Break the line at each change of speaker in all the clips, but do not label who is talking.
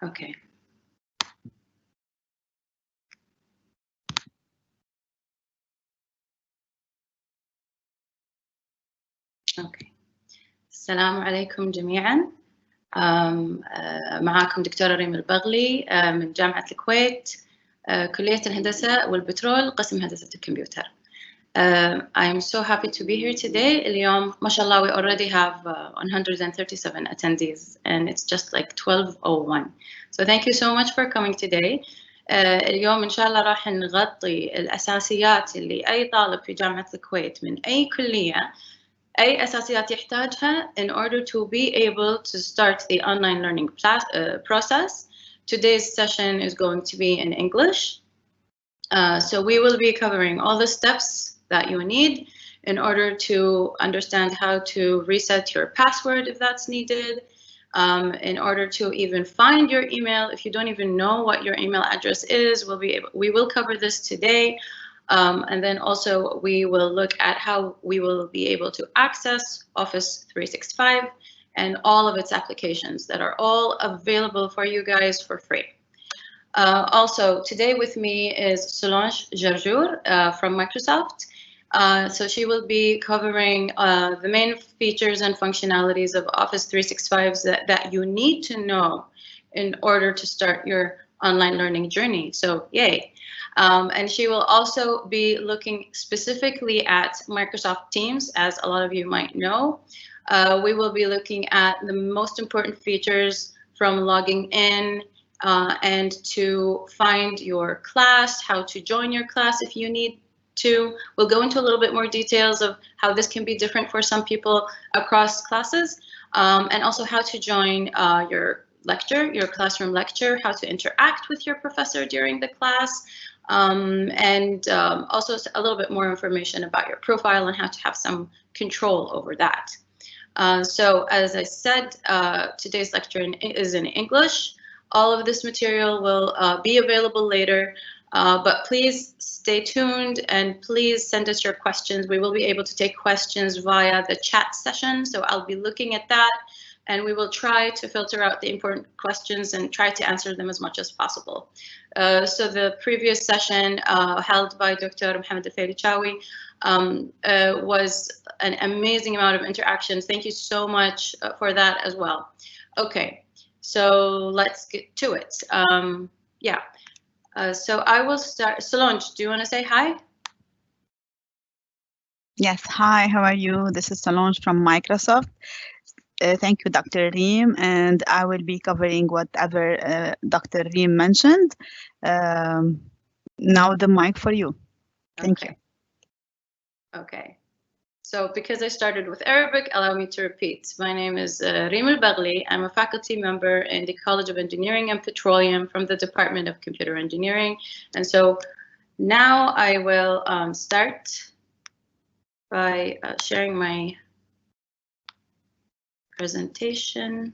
Okay. اوكي. السلام عليكم جميعا. معاكم دكتورة ريم البغلي من جامعة الكويت، كلية الهندسة والبترول، قسم هندسة الكمبيوتر. I'm so happy to be here today. اليوم ما شاء الله we already have 137 attendees and it's just like 12:01. So thank you so much for coming today. اليوم إن شاء الله راح نغطي الأساسيات اللي أي طالب في جامعة الكويت من أي كلية أي أساسيات يحتاجها in order to be able to start the online learning process. Today's session is going to be in English. So we will be covering all the steps that you need in order to understand how to reset your password if that's needed, in order to even find your email. If you don't even know what your email address is, we will cover this today. And then also we will look at how we will be able to access Office 365 and all of its applications that are all available for you guys for free. Also, today with me is Solange Jarjour from Microsoft. So she will be covering the main features and functionalities of Office 365 that you need to know in order to start your online learning journey. So yay. And she will also be looking specifically at Microsoft Teams, as a lot of you might know. We will be looking at the most important features from logging in and to find your class, how to join your class if you need to. We'll go into a little bit more details of how this can be different for some people across classes, and also how to join your lecture, your classroom lecture, how to interact with your professor during the class, and also a little bit more information about your profile and how to have some control over that. So as I said, today's lecture is in English. All of this material will be available later, but please stay tuned and please send us your questions. We will be able to take questions via the chat session, so I'll be looking at that. And we will try to filter out the important questions and try to answer them as much as possible. So the previous session held by Dr. Mohammed Al-Fayrichawi was an amazing amount of interactions. Thank you so much for that as well. Okay, so let's get to it. Yeah, so I will start. Solange, do you want to say hi?
Yes, hi, how are you? This is Solange from Microsoft. Thank you, Dr. Reem, and I will be covering whatever Dr. Reem mentioned. Now the mic for you. Thank you.
Okay. So because I started with Arabic, allow me to repeat. My name is Reem Albaghli. I'm a faculty member in the College of Engineering and Petroleum from the Department of Computer Engineering. And so now I will start by sharing my presentation.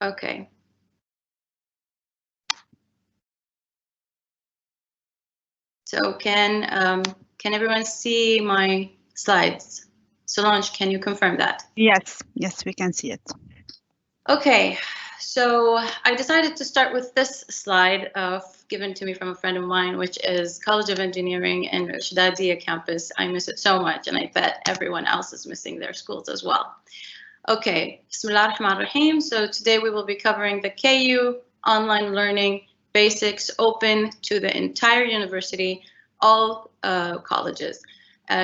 Okay. So can everyone see my slides? Solange, can you confirm that?
Yes, yes, we can see it.
Okay, so I decided to start with this slide given to me from a friend of mine, which is College of Engineering in Shdadia campus. I miss it so much, and I bet everyone else is missing their schools as well. Okay, Bismillah ar-Rahman ar-Rahim. So today we will be covering the KU online learning basics open to the entire university, all colleges,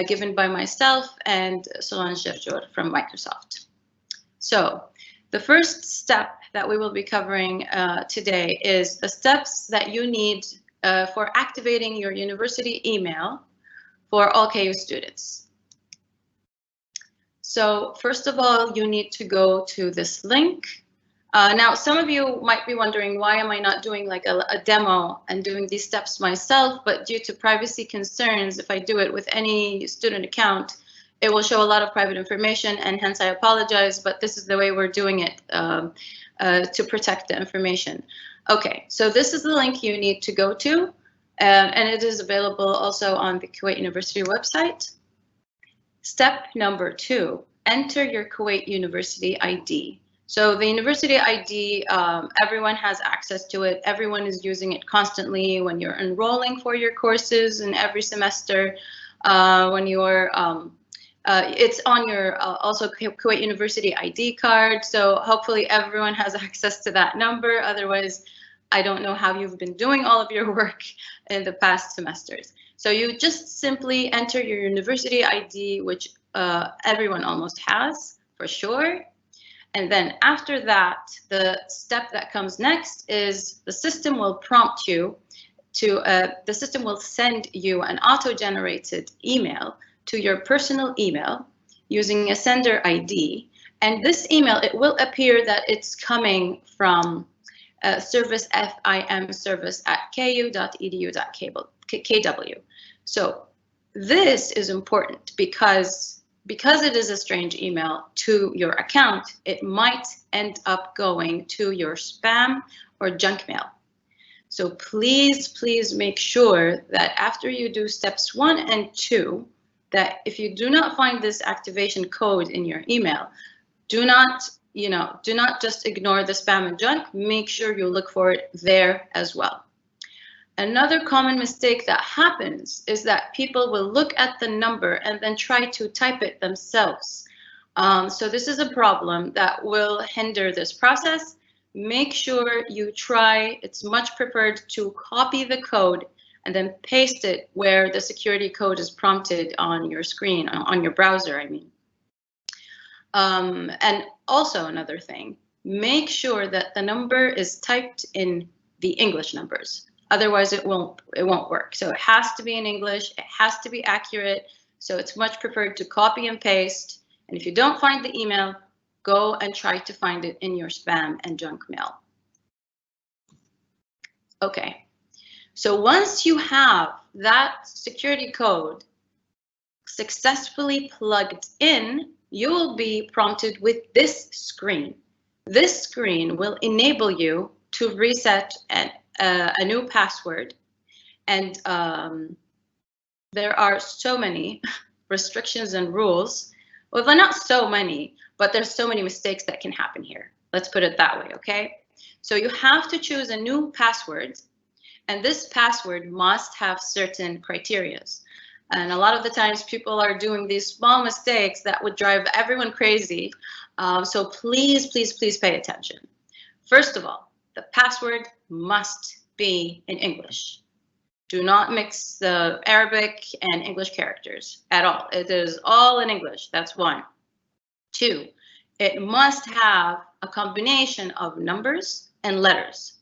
given by myself and Solange Jarjour from Microsoft. So the first step that we will be covering today is the steps that you need for activating your university email for all KU students. So first of all, you need to go to this link. Now, some of you might be wondering, why am I not doing like a demo and doing these steps myself? But due to privacy concerns, if I do it with any student account, it will show a lot of private information, and hence I apologize, but this is the way we're doing it to protect the information. Okay, so this is the link you need to go to, and it is available also on the Kuwait University website. Step number 2, enter your Kuwait University ID. So the university ID, everyone has access to it. Everyone is using it constantly when you're enrolling for your courses and every semester. When you're, it's on your also Kuwait University ID card. So hopefully everyone has access to that number. Otherwise, I don't know how you've been doing all of your work in the past semesters. So you just simply enter your university ID, which everyone almost has for sure. And then after that, the step that comes next is the system will prompt you to, the system will send you an auto-generated email to your personal email using a sender ID. And this email, it will appear that it's coming from service FIM service at ku.edu.kw. So this is important because it is a strange email to your account, it might end up going to your spam or junk mail. So please, please make sure that after you do steps 1 and 2, that if you do not find this activation code in your email, do not just ignore the spam and junk. Make sure you look for it there as well. Another common mistake that happens is that people will look at the number and then try to type it themselves. So this is a problem that will hinder this process. Make sure you try, it's much preferred to copy the code and then paste it where the security code is prompted on your screen, on your browser, I mean. And also another thing, make sure that the number is typed in the English numbers. Otherwise, it won't work. So it has to be in English. It has to be accurate. So it's much preferred to copy and paste. And if you don't find the email, go and try to find it in your spam and junk mail. Okay. So once you have that security code successfully plugged in, you will be prompted with this screen. This screen will enable you to reset a new password, and there are so many restrictions and rules. Well, they're not so many, but there's so many mistakes that can happen here. Let's put it that way, okay? So you have to choose a new password, and this password must have certain criteria. And a lot of the times people are doing these small mistakes that would drive everyone crazy. So please, please, please pay attention. First of all, the password must be in English. Do not mix the Arabic and English characters at all. It is all in English. That's 1. 2, it must have a combination of numbers and letters,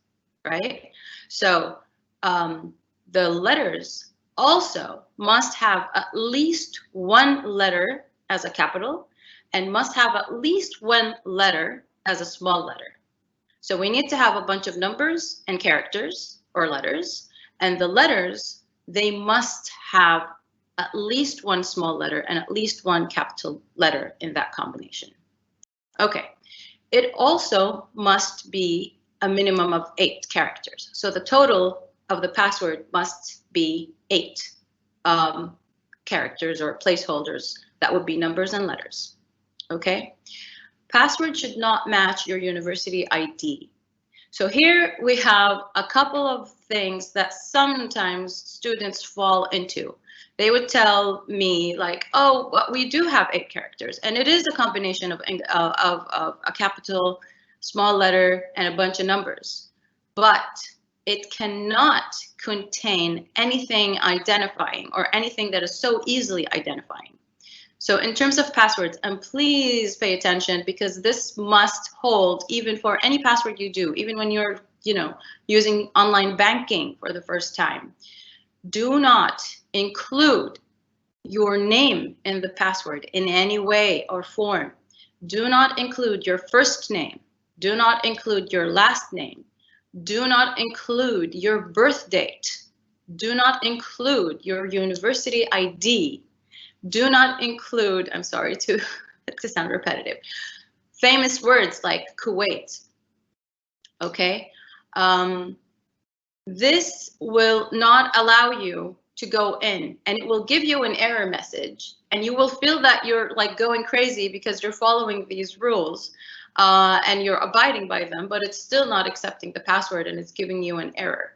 right? So the letters also must have at least 1 letter as a capital and must have at least 1 letter as a small letter. So we need to have a bunch of numbers and characters or letters, and the letters, they must have at least 1 small letter and at least 1 capital letter in that combination. Okay, it also must be a minimum of 8 characters. So the total of the password must be 8 characters or placeholders. That would be numbers and letters. Okay. Password should not match your university ID. So here we have a couple of things that sometimes students fall into. They would tell me like, oh, well, we do have 8 characters, and it is a combination of a capital, small letter, and a bunch of numbers, but it cannot contain anything identifying or anything that is so easily identifying. So in terms of passwords, and please pay attention, because this must hold even for any password you do, even when you're, using online banking for the first time. Do not include your name in the password in any way or form. Do not include your first name. Do not include your last name. Do not include your birth date. Do not include your university ID. Do not include, I'm sorry to sound repetitive, famous words like Kuwait, okay? This will not allow you to go in, and it will give you an error message, and you will feel that you're like going crazy because you're following these rules and you're abiding by them, but it's still not accepting the password and it's giving you an error.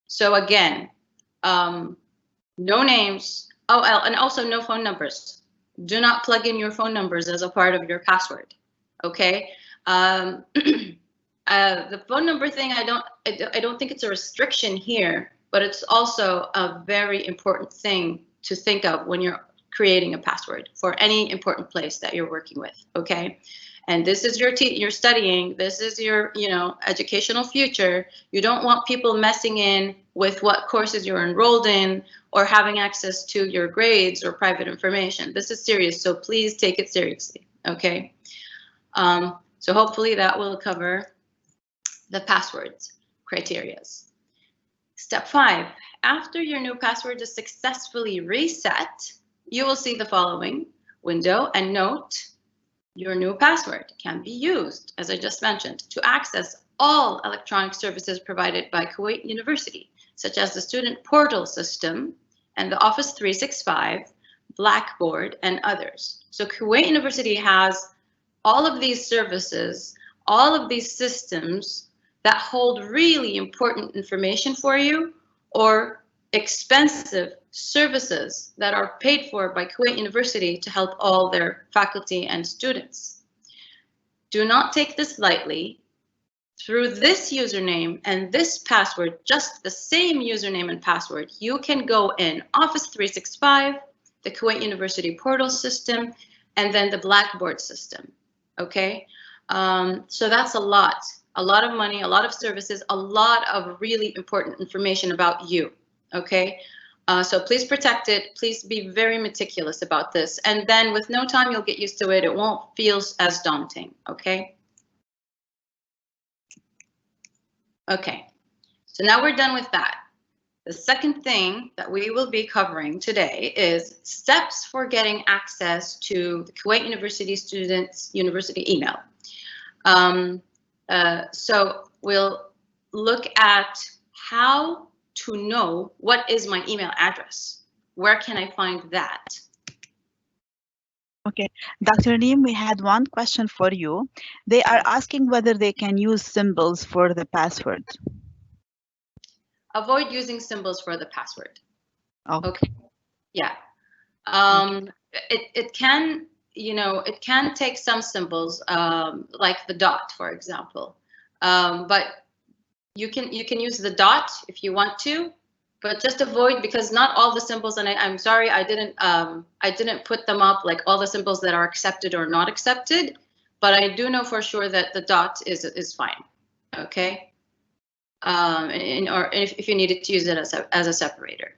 So again, no names, and also no phone numbers. Do not plug in your phone numbers as a part of your password, okay? The phone number thing, I don't think it's a restriction here, but it's also a very important thing to think of when you're creating a password for any important place that you're working with, okay? And this is you're studying, this is your, you know, educational future. You don't want people messing in with what courses you're enrolled in or having access to your grades or private information. This is serious, so please take it seriously, okay? So hopefully that will cover the passwords criterias. Step 5, after your new password is successfully reset, you will see the following window, and note your new password can be used, as I just mentioned, to access all electronic services provided by Kuwait University, such as the student portal system and the Office 365, Blackboard, and others. So Kuwait University has all of these services, all of these systems that hold really important information for you, or expensive services that are paid for by Kuwait University to help all their faculty and students. Do not take this lightly. Through this username and this password, just the same username and password, you can go in Office 365, the Kuwait University portal system, and then the Blackboard system, okay? So that's a lot of money, a lot of services, a lot of really important information about you, okay? So please protect it. Please be very meticulous about this. And then with no time, you'll get used to it. It won't feel as daunting, okay? Okay, so now we're done with that. The second thing that we will be covering today is steps for getting access to the Kuwait University students' university email. So we'll look at how to know what is my email address. Where can I find that?
Okay, Dr. Reem, we had one question for you. They are asking whether they can use symbols for the password.
Avoid using symbols for the password.
Okay.
Yeah. It can, you know, it can take some symbols, like the dot, for example. But you can use the dot if you want to, but just avoid, because not all the symbols, and I'm sorry, I didn't put them up like all the symbols that are accepted or not accepted, but I do know for sure that the dot is fine. Okay. Or if you needed to use it as a separator.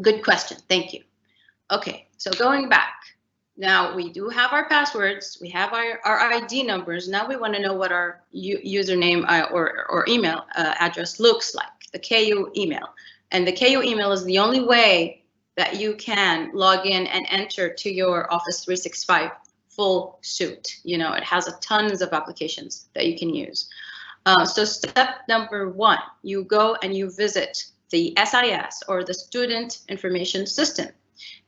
Good question, thank you. Okay, so going back, now we do have our passwords, we have our ID numbers. Now we want to know what our username or email address looks like, the KU email. And the KU email is the only way that you can log in and enter to your Office 365 full suite. You know, it has tons of applications that you can use. So step number 1, you go and you visit the SIS, or the Student Information System,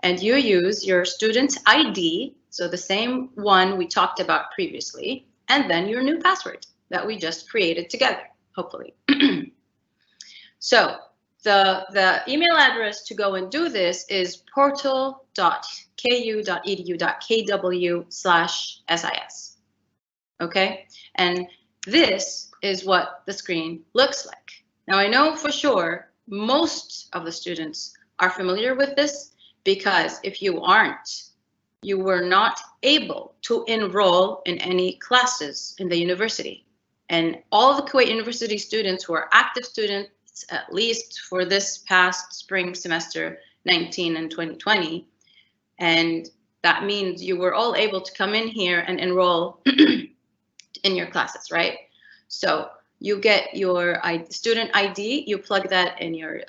and you use your student ID, so the same one we talked about previously, and then your new password that we just created together, hopefully. So the email address to go and do this is portal.ku.edu.kw/SIS. Okay, and this is what the screen looks like. Now I know for sure most of the students are familiar with this, because if you aren't, you were not able to enroll in any classes in the university. And all the Kuwait University students who are active students, at least for this past spring semester 19 and 2020, and that means you were all able to come in here and enroll in your classes, right? So you get your student ID, you plug that in your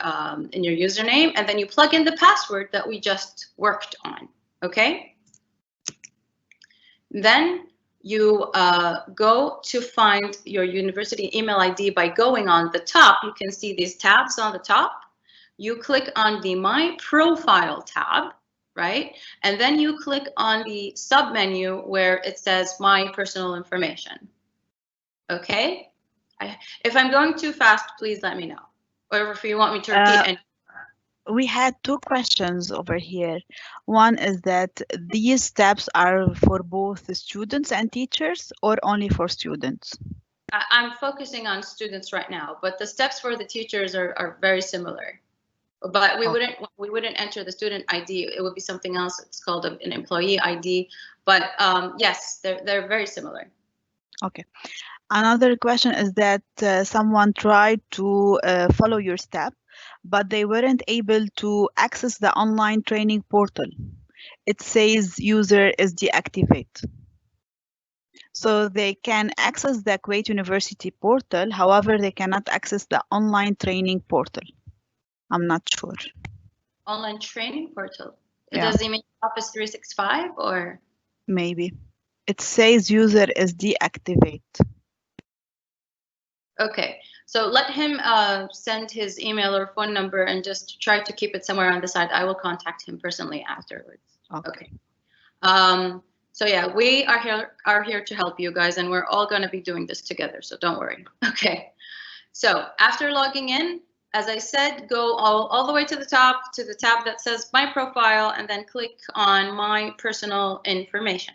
username, and then you plug in the password that we just worked on, okay? Then you go to find your university email ID by going on the top. You can see these tabs on the top. You click on the My Profile tab, right? And then you click on the submenu where it says My Personal Information. Okay? If I'm going too fast, please let me know. Or if you want me to repeat any.
We had two questions over here. One is that these steps are for both the students and teachers or only for students?
I'm focusing on students right now, but the steps for the teachers are very similar. But we wouldn't enter the student ID. It would be something else. It's called an employee ID. But yes, they're very similar.
Okay. Another question is that someone tried to follow your step, but they weren't able to access the online training portal. It says user is deactivated. So they can access the Kuwait University portal, however, they cannot access the online training portal. I'm not sure.
Online training portal?
Yeah.
Does it mean Office 365 or?
Maybe. It says user is deactivated.
Okay, so let him send his email or phone number and just try to keep it somewhere on the side. I will contact him personally afterwards. Okay. So yeah, we are here to help you guys, and we're all going to be doing this together, so don't worry. Okay, so after logging in, as I said, go all the way to the top to the tab that says My Profile, and then click on My Personal Information.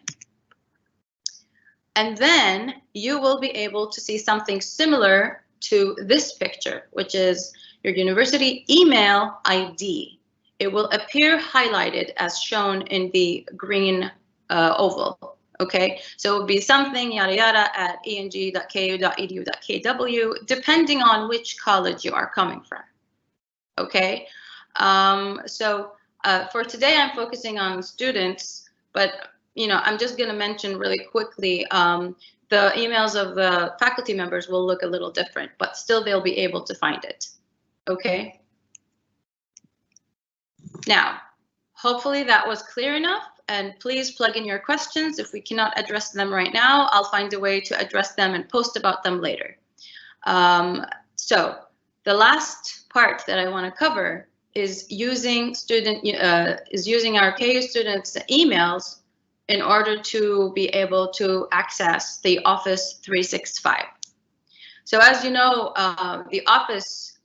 And then you will be able to see something similar to this picture, which is your university email ID. It will appear highlighted as shown in the green oval, okay? So it would be something yada yada at eng.ku.edu.kw, depending on which college you are coming from, okay? So for today, I'm focusing on students, but I'm just going to mention really quickly, the emails of the faculty members will look a little different, but still they'll be able to find it, okay? Now, hopefully that was clear enough, and please plug in your questions. If we cannot address them right now, I'll find a way to address them and post about them later. So the last part that I want to cover is using our KU students' emails in order to be able to access the Office 365. So as you know, the Office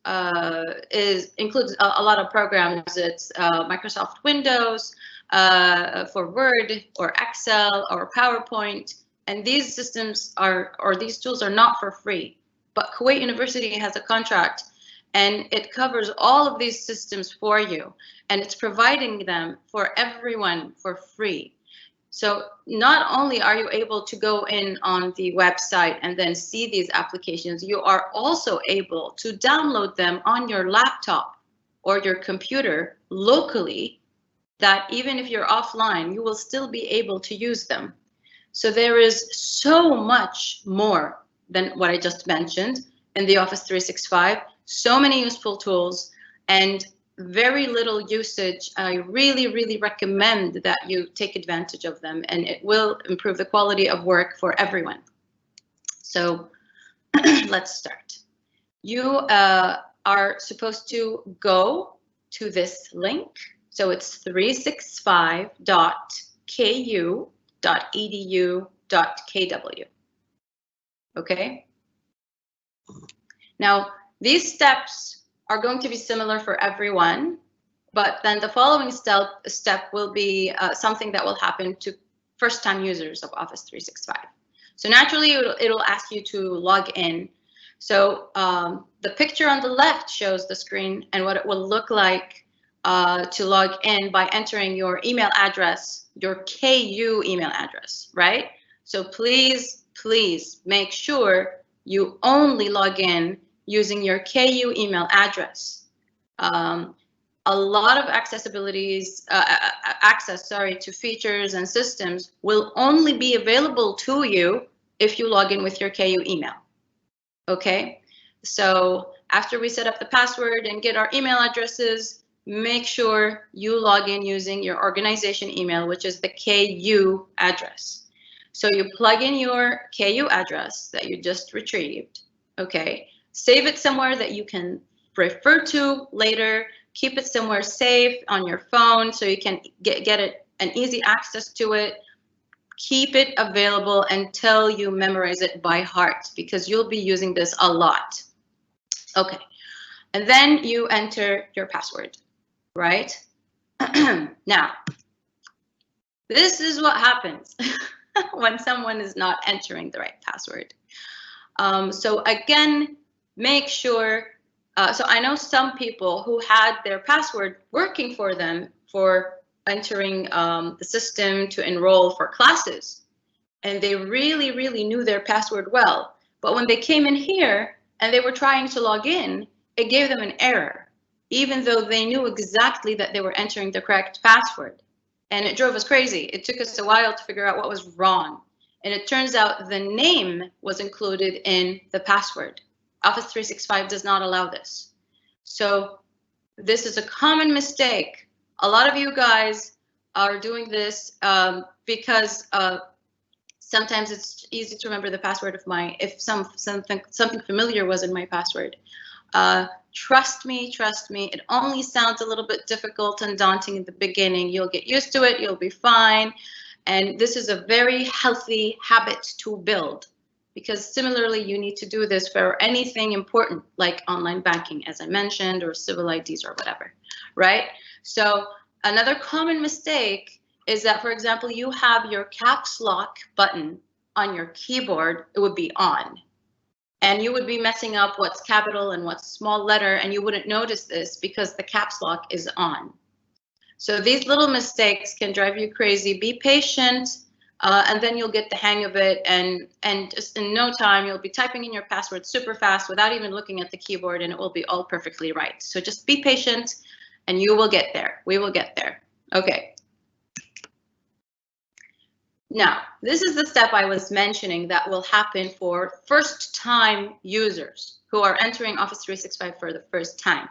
includes a lot of programs. It's Microsoft Windows for Word or Excel or PowerPoint, and these systems these tools are not for free. But Kuwait University has a contract, and it covers all of these systems for you, and it's providing them for everyone for free. So not only are you able to go in on the website and then see these applications, you are also able to download them on your laptop or your computer locally, that even if you're offline, you will still be able to use them. So there is so much more than what I just mentioned in the Office 365, so many useful tools and very little usage. I really, really recommend that you take advantage of them, and it will improve the quality of work for everyone. So let's start. You are supposed to go to this link. So it's 365.ku.edu.kw. Okay. Now, these steps are going to be similar for everyone, but then the following step will be something that will happen to first-time users of Office 365. So naturally, it'll ask you to log in. So the picture on the left shows the screen and what it will look like to log in by entering your email address, your KU email address, right? So please, please make sure you only log in using your KU email address. A lot of access to features and systems will only be available to you if you log in with your KU email. Okay, so after we set up the password and get our email addresses, make sure you log in using your organization email, which is the KU address. So you plug in your KU address that you just retrieved, okay? Save it somewhere that you can refer to later. Keep it somewhere safe on your phone so you can get it an easy access to it. Keep it available until you memorize it by heart, because you'll be using this a lot. Okay, and then you enter your password, right? Now, this is what happens when someone is not entering the right password. So again, make sure, so I know some people who had their password working for them for entering the system to enroll for classes, and they really knew their password well. But when they came in here and they were trying to log in, it gave them an error, even though they knew exactly that they were entering the correct password. And it drove us crazy. It took us a while to figure out what was wrong. And it turns out the name was included in the password. Office 365 does not allow this. So this is a common mistake. A lot of you guys are doing this because sometimes it's easy to remember the password of if something familiar was in my password. Trust me, it only sounds a little bit difficult and daunting in the beginning. You'll get used to it, you'll be fine. And this is a very healthy habit to build, because similarly, you need to do this for anything important like online banking, as I mentioned, or civil IDs or whatever, right? So another common mistake is that, for example, you have your caps lock button on your keyboard, it would be on. And you would be messing up what's capital and what's small letter, and you wouldn't notice this because the caps lock is on. So these little mistakes can drive you crazy. Be patient, and then you'll get the hang of it. And just in no time, you'll be typing in your password super fast without even looking at the keyboard, and it will be all perfectly right. So just be patient, and you will get there. We will get there. Okay. Now, this is the step I was mentioning that will happen for first-time users who are entering Office 365 for the first time.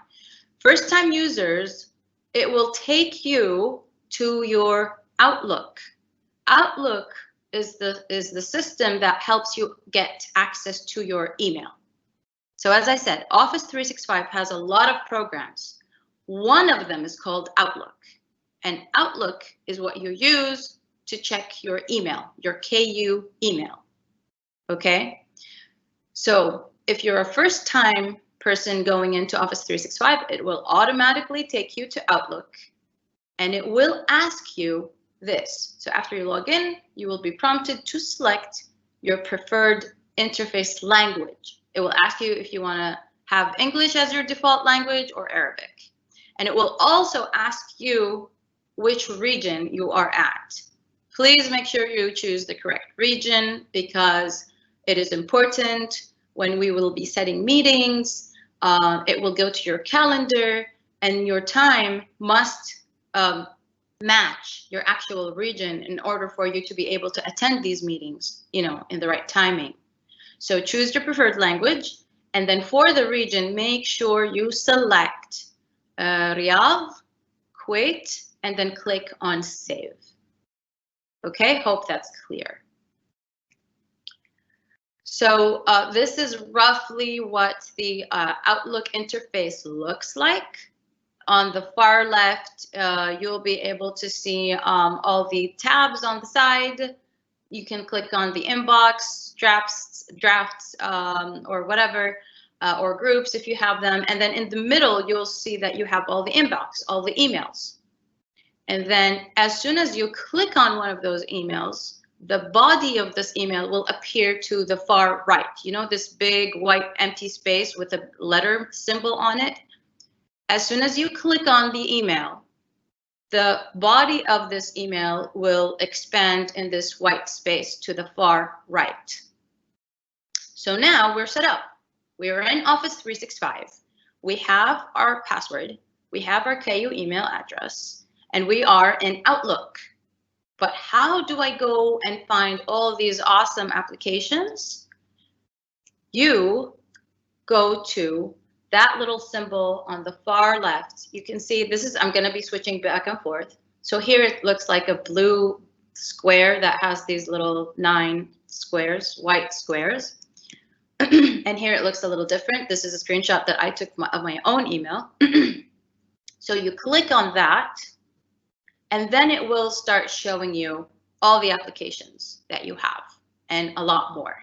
First-time users, it will take you to your Outlook. Outlook is the system that helps you get access to your email. So as I said, Office 365 has a lot of programs. One of them is called Outlook, and Outlook is what you use to check your email, your KU email, okay? So if you're a first-time person going into Office 365, it will automatically take you to Outlook, and it will ask you this. So after you log in, you will be prompted to select your preferred interface language. It will ask you if you want to have English as your default language or Arabic. And it will also ask you which region you are at. Please make sure you choose the correct region, because it is important when we will be setting meetings. It will go to your calendar, and your time must match your actual region in order for you to be able to attend these meetings, you know, in the right timing. So choose your preferred language, and then for the region, make sure you select Riyadh, Kuwait, and then click on Save. Okay, hope that's clear. So this is roughly what the Outlook interface looks like. On the far left, you'll be able to see all the tabs on the side. You can click on the inbox, drafts, or whatever, or groups if you have them. And then in the middle, you'll see that you have all the inbox, all the emails. And then as soon as you click on one of those emails, the body of this email will appear to the far right. You know, this big white empty space with a letter symbol on it. As soon as you click on the email, the body of this email will expand in this white space to the far right. So now we're set up. We are in Office 365. We have our password. We have our KU email address. And we are in Outlook. But how do I go and find all these awesome applications? You go to that little symbol on the far left, you can see this is, I'm going to be switching back and forth. So here it looks like a blue square that has these little 9 squares, white squares. And here it looks a little different. This is a screenshot that I took of my own email. So you click on that, and then it will start showing you all the applications that you have and a lot more.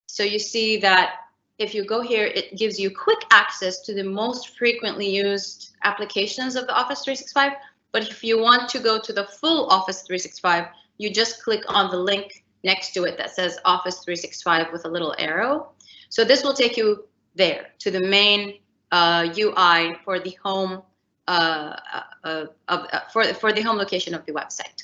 So you see that if you go here, it gives you quick access to the most frequently used applications of the Office 365. But if you want to go to the full Office 365, you just click on the link next to it that says Office 365 with a little arrow. So this will take you there to the main UI for the home for the home location of the website.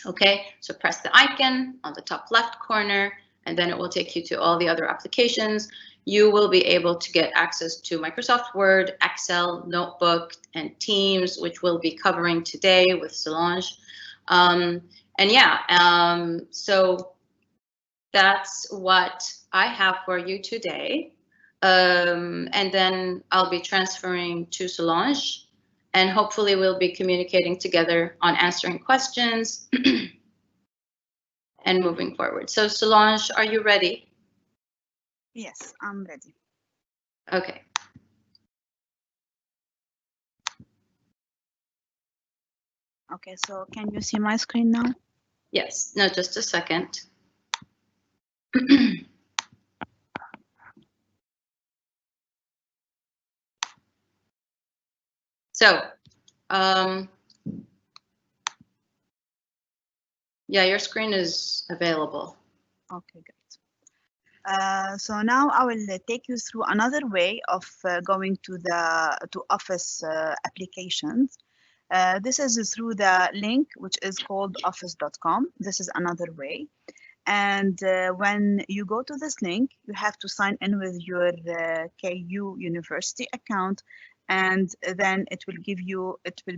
Okay, so press the icon on the top left corner, and then it will take you to all the other applications. You will be able to get access to Microsoft Word, Excel, Notebook, and Teams, which we'll be covering today with Solange. And yeah, so that's what I have for you today. And then I'll be transferring to Solange, and hopefully we'll be communicating together on answering questions and moving forward. So Solange, are you ready?
Yes, I'm ready.
Okay.
Okay, so can you see my screen now?
Yes, no, just a second. So, yeah, your screen is available.
Okay, great. So now I will take you through another way of going to Office applications. This is through the link, which is called office.com. This is another way. And when you go to this link, you have to sign in with your KU University account, and then it will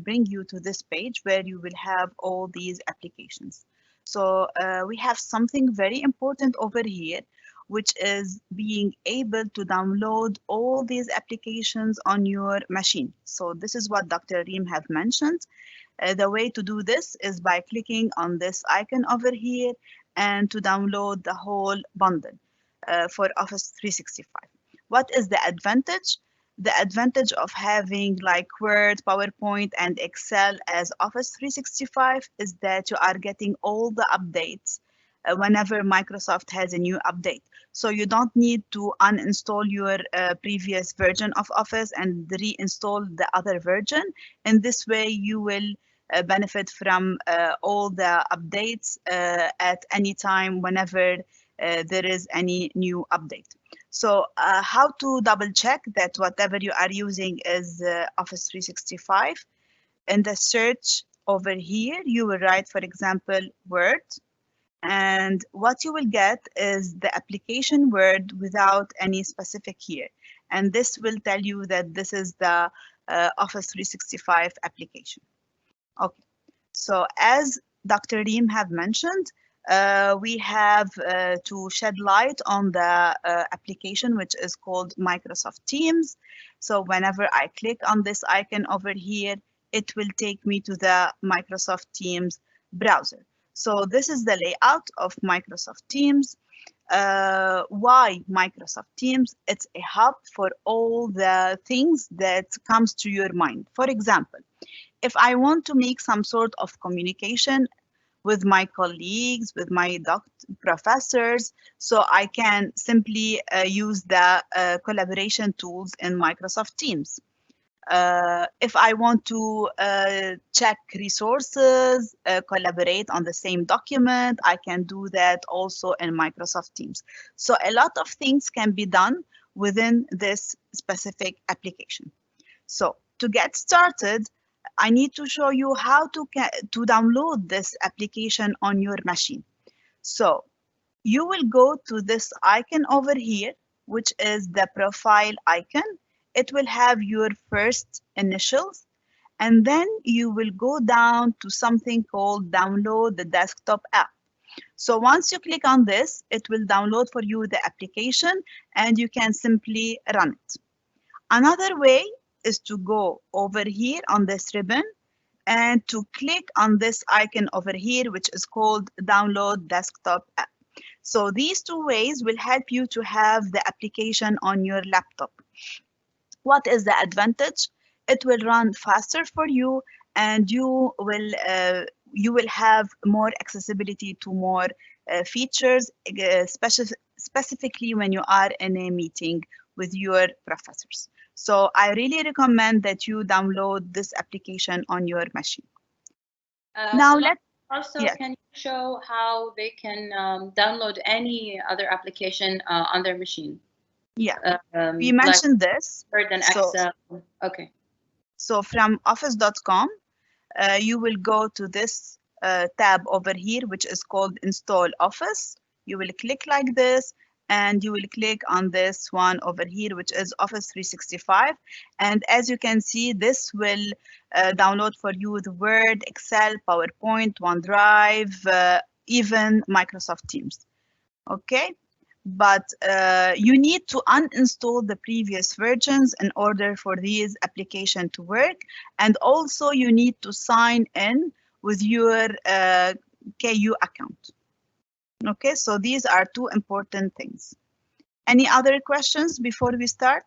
bring you to this page where you will have all these applications. So we have something very important over here, which is being able to download all these applications on your machine. So this is what Dr. Reem have mentioned. The way to do this is by clicking on this icon over here and to download the whole bundle for Office 365. What is the advantage? The advantage of having like Word, PowerPoint, and Excel as Office 365 is that you are getting all the updates whenever Microsoft has a new update. So you don't need to uninstall your previous version of Office and reinstall the other version. In this way, you will benefit from all the updates at any time whenever there is any new update. So how to double check that whatever you are using is Office 365? In the search over here, you will write, for example, Word. And what you will get is the application Word without any specific here. And this will tell you that this is the Office 365 application. Okay, so as Dr. Reem have mentioned, we have to shed light on the application, which is called Microsoft Teams. So whenever I click on this icon over here, it will take me to the Microsoft Teams browser. So this is the layout of Microsoft Teams. Why Microsoft Teams? It's a hub for all the things that comes to your mind. For example, if I want to make some sort of communication with my colleagues, with my professors, so I can simply use the collaboration tools in Microsoft Teams. If I want to check resources, collaborate on the same document, I can do that also in Microsoft Teams. So a lot of things can be done within this specific application. So to get started, I need to show you how to download this application on your machine. So you will go to this icon over here, which is the profile icon. It will have your first initials, and then you will go down to something called download the desktop app. So once you click on this, it will download for you the application and you can simply run it. Another way is to go over here on this ribbon and to click on this icon over here, which is called Download Desktop App. So these two ways will help you to have the application on your laptop. What is the advantage? It will run faster for you, and you will have more accessibility to more features, specifically when you are in a meeting with your professors. So I really recommend that you download this application on your machine. Now let's
can you show how they can download any other application on their machine?
Yeah, we mentioned this.
Word and Excel. Okay.
So from office.com, you will go to this tab over here, which is called Install Office. You will click like this, and you will click on this one over here, which is Office 365. And as you can see, this will download for you the Word, Excel, PowerPoint, OneDrive, even Microsoft Teams. Okay, but you need to uninstall the previous versions in order for these applications to work. And also you need to sign in with your KU account. Okay, so these are two important things. Any other questions before we start?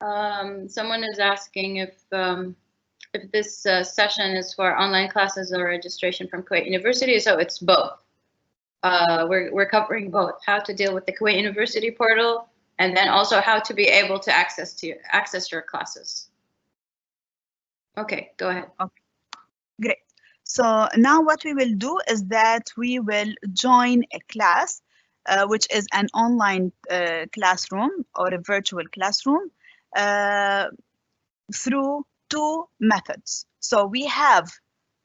Someone is asking if this session is for online classes or registration from Kuwait University. So it's both. We're covering both: how to deal with the Kuwait University portal, and then also how to be able to access your classes. Okay, go ahead.
Okay, great. So now what we will do is that we will join a class, which is an online classroom or a virtual classroom through two methods. So we have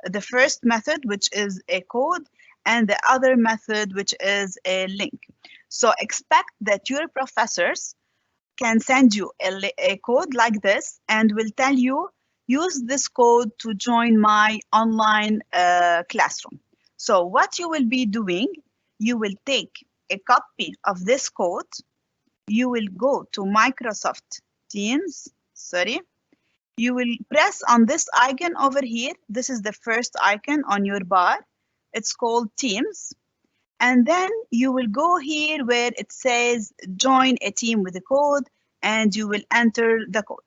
the first method, which is a code, and the other method, which is a link. So expect that your professors can send you a code like this and will tell you, use this code to join my online classroom. So what you will be doing, you will take a copy of this code, you will go to Microsoft Teams, you will press on this icon over here. This is the first icon on your bar. It's called Teams. And then you will go here where it says join a team with the code, and you will enter the code.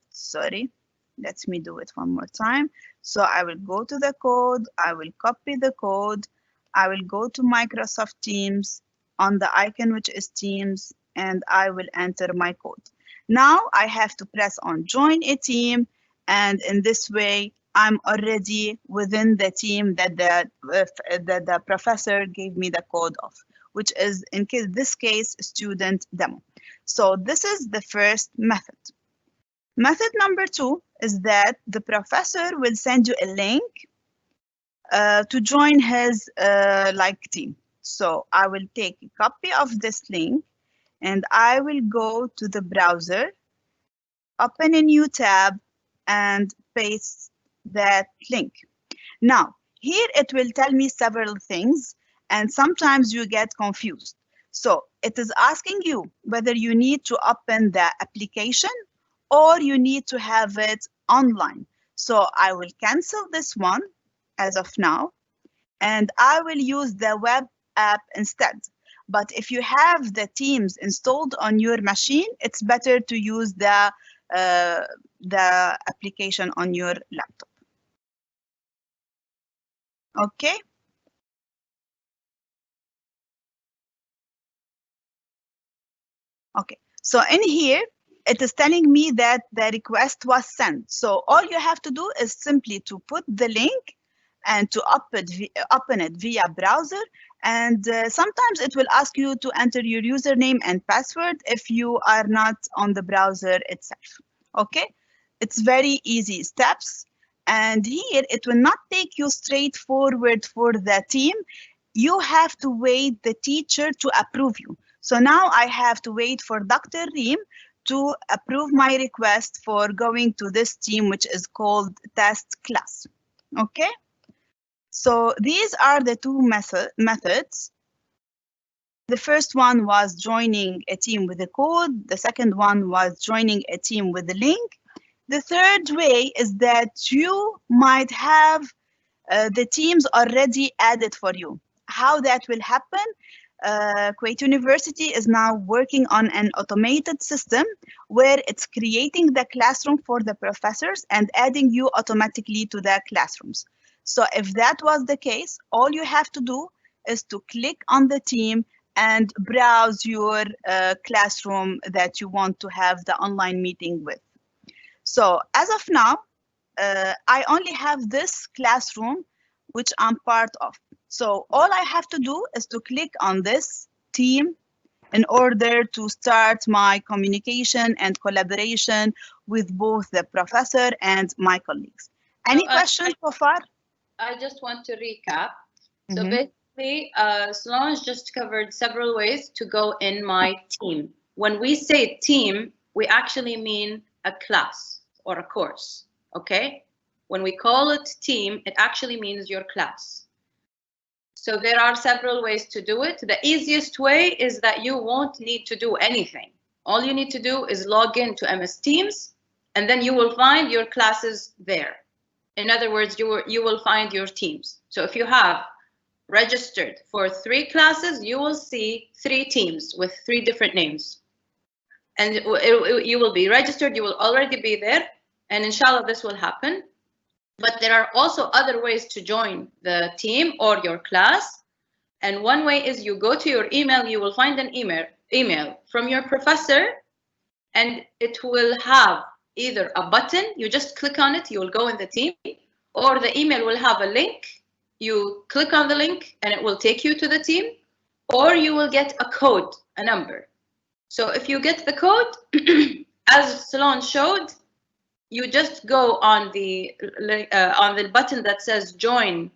Let me do it one more time. So I will go to the code, I will copy the code, I will go to Microsoft Teams on the icon which is Teams, and I will enter my code. Now I have to press on join a team, and in this way I'm already within the team that the professor gave me the code of, which is in this case student demo. So this is the first method. Method number two is that the professor will send you a link to join his team. So I will take a copy of this link and I will go to the browser, open a new tab, and paste that link. Now, here it will tell me several things, and sometimes you get confused. So it is asking you whether you need to open the application or you need to have it online. So I will cancel this one as of now, and I will use the web app instead. But if you have the Teams installed on your machine, it's better to use the application on your laptop. Okay. Okay, so in here, it is telling me that the request was sent. So all you have to do is simply to put the link and to open it via browser. And sometimes it will ask you to enter your username and password if you are not on the browser itself. Okay, it's very easy steps. And here it will not take you straight forward for the team. You have to wait the teacher to approve you. So now I have to wait for Dr. Reem to approve my request for going to this team, which is called test class. Okay, so these are the two methods. The first one was joining a team with a code. The second one was joining a team with a link. The third way is that you might have the teams already added for you. How that will happen? Kuwait University is now working on an automated system where it's creating the classroom for the professors and adding you automatically to the classrooms. So if that was the case, all you have to do is to click on the team and browse your classroom that you want to have the online meeting with. So as of now, I only have this classroom which I'm part of. So all I have to do is to click on this team in order to start my communication and collaboration with both the professor and my colleagues. Any questions so far?
I just want to recap. So basically, Solange just covered several ways to go in my team. When we say team, we actually mean a class or a course, okay? When we call it team, it actually means your class. So there are several ways to do it. The easiest way is that you won't need to do anything. All you need to do is log in to MS Teams, and then you will find your classes there. In other words, you will find your teams. So if you have registered for 3 classes, you will see 3 teams with 3 different names. And you will be registered, you will already be there, and inshallah this will happen. But there are also other ways to join the team or your class. And one way is you go to your email, you will find an email from your professor, and it will have either a button, you just click on it, you will go in the team, or the email will have a link, you click on the link and it will take you to the team, or you will get a code, a number. So if you get the code, as Solange showed, you just go on the button that says join,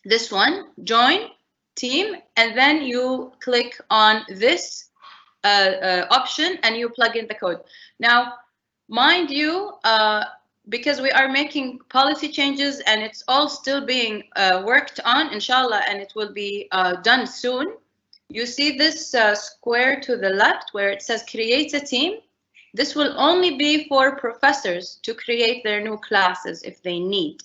this one, join team, and then you click on this option and you plug in the code. Now, mind you, because we are making policy changes and it's all still being worked on, inshallah, and it will be done soon. You see this square to the left where it says create a team. This will only be for professors to create their new classes if they need.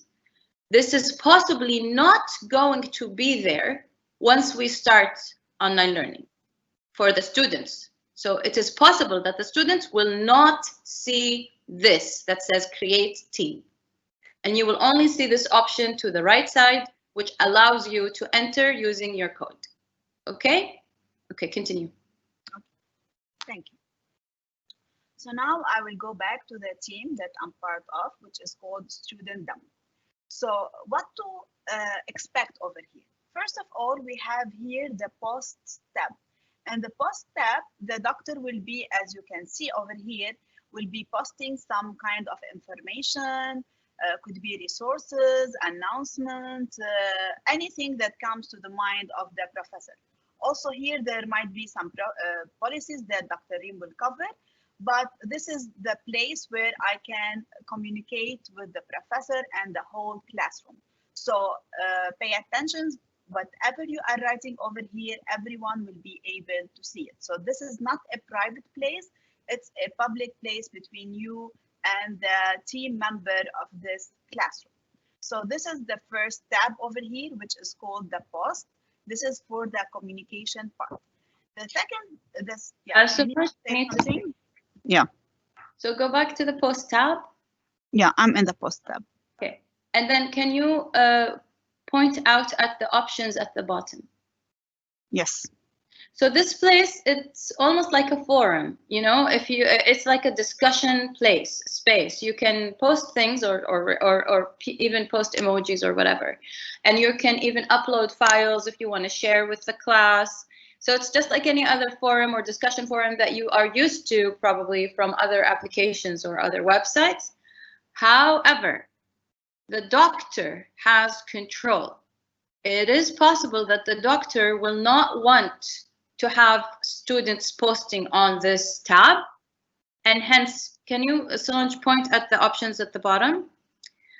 This is possibly not going to be there once we start online learning for the students. So it is possible that the students will not see this that says create team. And you will only see this option to the right side, which allows you to enter using your code. Okay? Okay, continue.
Okay. Thank you. So now I will go back to the team that I'm part of, which is called Student Demo. So what to expect over here? First of all, we have here the post tab. And the post tab, the doctor will be, as you can see over here, will be posting some kind of information, could be resources, announcements, anything that comes to the mind of the professor. Also here, there might be some policies that Dr. Reem will cover, but this is the place where I can communicate with the professor and the whole classroom. So pay attention, whatever you are writing over here, everyone will be able to see it. So this is not a private place, it's a public place between you and the team member of this classroom. So this is the first tab over here, which is called the post. This is for the communication part. The second, this, yeah.
So go back to the post tab.
Yeah, I'm in the post tab.
Okay. And then can you point out at the options at the bottom?
Yes.
So this place, it's almost like a forum, you know, it's like a discussion space. You can post things or even post emojis or whatever. And you can even upload files if you want to share with the class. So it's just like any other forum or discussion forum that you are used to probably from other applications or other websites. However, the doctor has control. It is possible that the doctor will not want to have students posting on this tab. And hence, can you, Solange, point at the options at the bottom?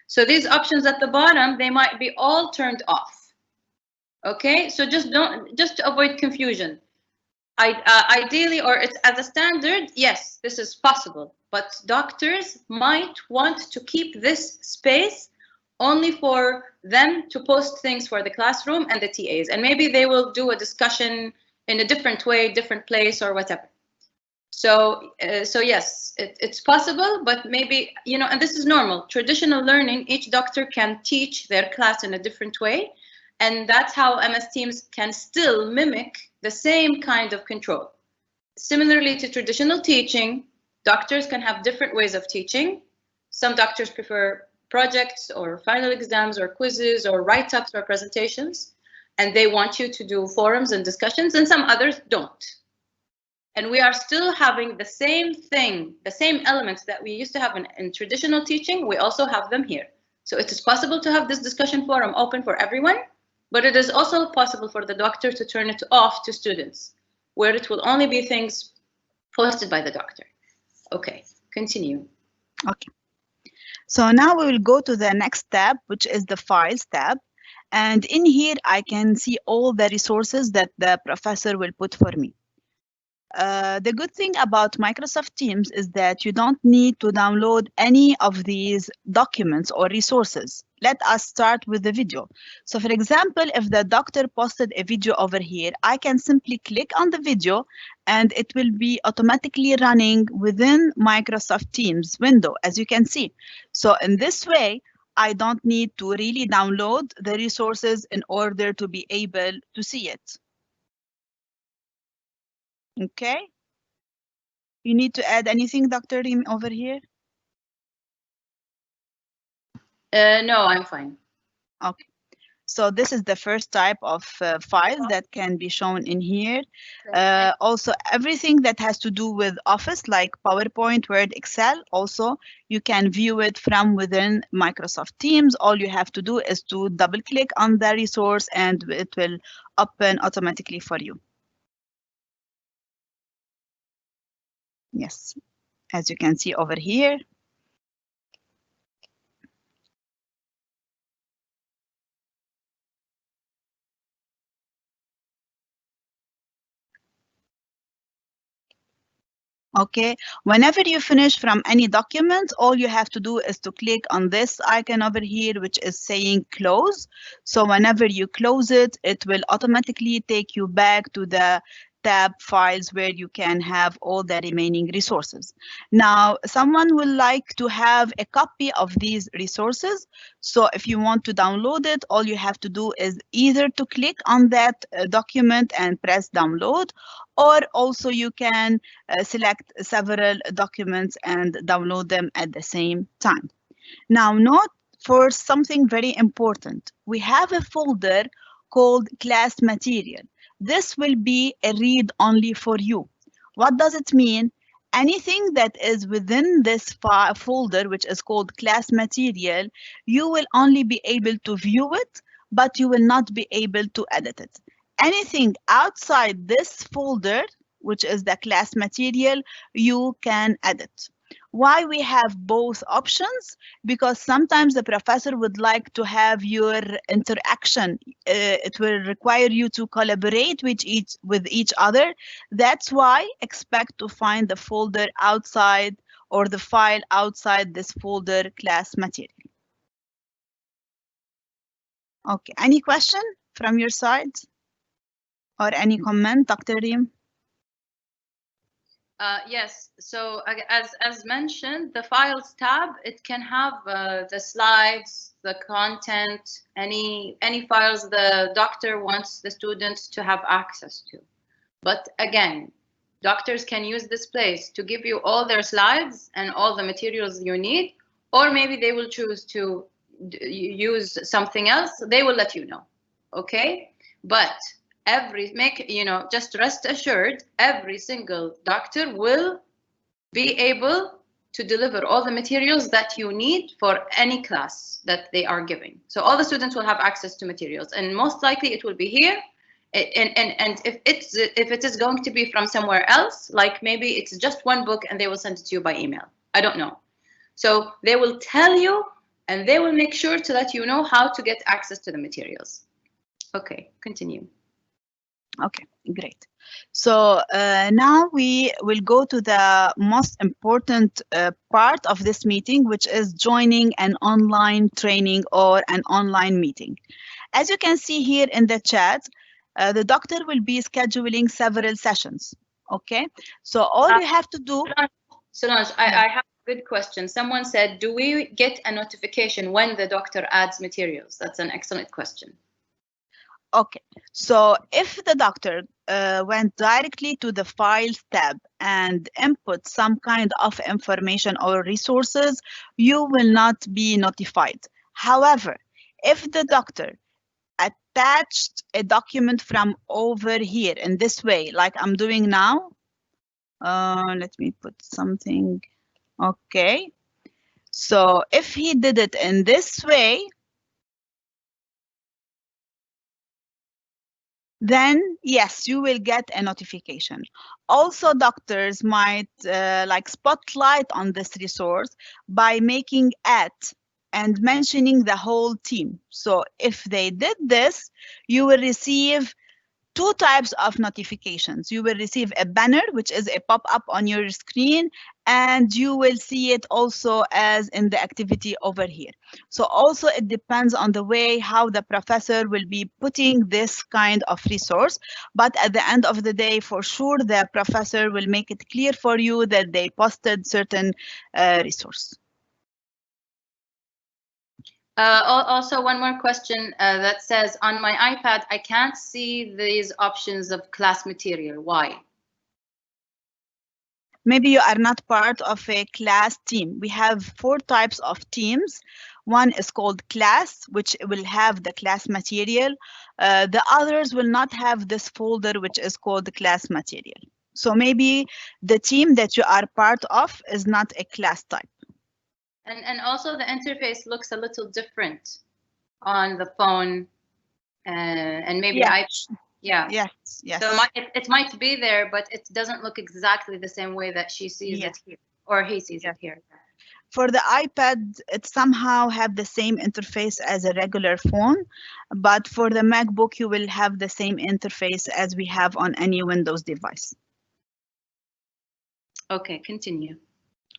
So these options at the bottom, they might be all turned off. Okay, so just to avoid confusion. Ideally, or it's as a standard, yes, this is possible. But doctors might want to keep this space only for them to post things for the classroom and the TAs. And maybe they will do a discussion in a different way, different place, or whatever. So yes, it's possible, but maybe, and this is normal. Traditional learning, each doctor can teach their class in a different way. And that's how MS Teams can still mimic the same kind of control. Similarly to traditional teaching, doctors can have different ways of teaching. Some doctors prefer projects or final exams or quizzes or write-ups or presentations, and they want you to do forums and discussions, and some others don't. And we are still having the same thing, the same elements that we used to have in traditional teaching, we also have them here. So it is possible to have this discussion forum open for everyone, but it is also possible for the doctor to turn it off to students, where it will only be things posted by the doctor. Okay, continue.
Okay. So now we will go to the next tab, which is the Files tab. And in here, I can see all the resources that the professor will put for me. The good thing about Microsoft Teams is that you don't need to download any of these documents or resources. Let us start with the video. So for example, if the doctor posted a video over here, I can simply click on the video and it will be automatically running within Microsoft Teams window, as you can see. So in this way, I don't need to really download the resources in order to be able to see it. Okay. You need to add anything, Dr. Reem, over here?
No, I'm fine.
Okay. So this is the first type of files that can be shown in here. Also, everything that has to do with Office, like PowerPoint, Word, Excel, also you can view it from within Microsoft Teams. All you have to do is to double click on the resource and it will open automatically for you. Yes, as you can see over here. Okay, whenever you finish from any document, all you have to do is to click on this icon over here, which is saying close. So whenever you close it, it will automatically take you back to the tab files where you can have all the remaining resources. Now, someone will like to have a copy of these resources. So if you want to download it, all you have to do is either to click on that document and press download, or also you can select several documents and download them at the same time. Now, note for something very important. We have a folder called class material. This will be a read only for you. What does it mean? Anything that is within this folder, which is called class material, you will only be able to view it, but you will not be able to edit it. Anything outside this folder, which is the class material, you can edit. Why we have both options? Because sometimes the professor would like to have your interaction. It will require you to collaborate with each other. That's why expect to find the folder outside or the file outside this folder class material. Okay, any question from your side? Or any comment, Dr. Reem?
Yes, so as mentioned, the Files tab, it can have the slides, the content, any files the doctor wants the students to have access to. But again, doctors can use this place to give you all their slides and all the materials you need, or maybe they will choose to use something else. They will let you know, okay? But just rest assured, every single doctor will be able to deliver all the materials that you need for any class that they are giving. So all the students will have access to materials, and most likely it will be here. And if it is going to be from somewhere else, like maybe it's just one book and they will send it to you by email. I don't know. So they will tell you and they will make sure to let you know how to get access to the materials. Okay, continue.
Okay, great. So now we will go to the most important part of this meeting, which is joining an online training or an online meeting. As you can see here in the chat, the doctor will be scheduling several sessions. Okay, so all you have to do.
Solange, I have a good question. Someone said, do we get a notification when the doctor adds materials? That's an excellent question.
Okay, so if the doctor went directly to the Files tab and input some kind of information or resources, you will not be notified. However, if the doctor attached a document from over here in this way, like I'm doing now, let me put something. Okay, so if he did it in this way, then yes, you will get a notification. Also, doctors might like spotlight on this resource by making at and mentioning the whole team. So if they did this, you will receive two types of notifications. You will receive a banner, which is a pop-up on your screen, and you will see it also as in the activity over here. So also it depends on the way how the professor will be putting this kind of resource. But at the end of the day, for sure, the professor will make it clear for you that they posted certain resource.
Also, one more question that says, on my iPad, I can't see these options of class material. Why?
Maybe you are not part of a class team. We have 4 types of teams. One is called class, which will have the class material. The others will not have this folder, which is called the class material. So maybe the team that you are part of is not a class type.
And also the interface looks a little different on the phone and maybe
Yes.
So it might be there, but it doesn't look exactly the same way that she sees it here, or he sees it here.
For the iPad, it somehow have the same interface as a regular phone, but for the MacBook, you will have the same interface as we have on any Windows device.
Okay, continue.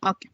Okay.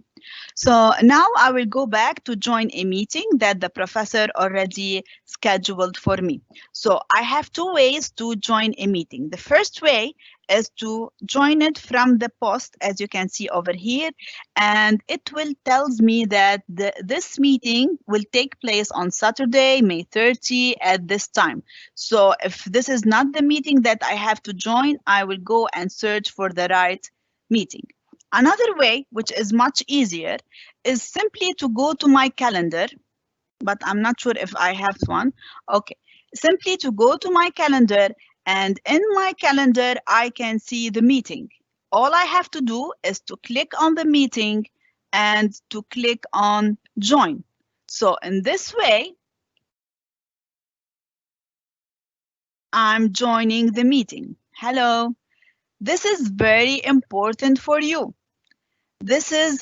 So now I will go back to join a meeting that the professor already scheduled for me. So I have 2 ways to join a meeting. The first way is to join it from the post, as you can see over here, and it will tells me that this meeting will take place on Saturday, May 30 at this time. So if this is not the meeting that I have to join, I will go and search for the right meeting. Another way, which is much easier, is simply to go to my calendar, but I'm not sure if I have one. Okay, simply to go to my calendar, and in my calendar, I can see the meeting. All I have to do is to click on the meeting and to click on join. So in this way, I'm joining the meeting. Hello. This is very important for you. This is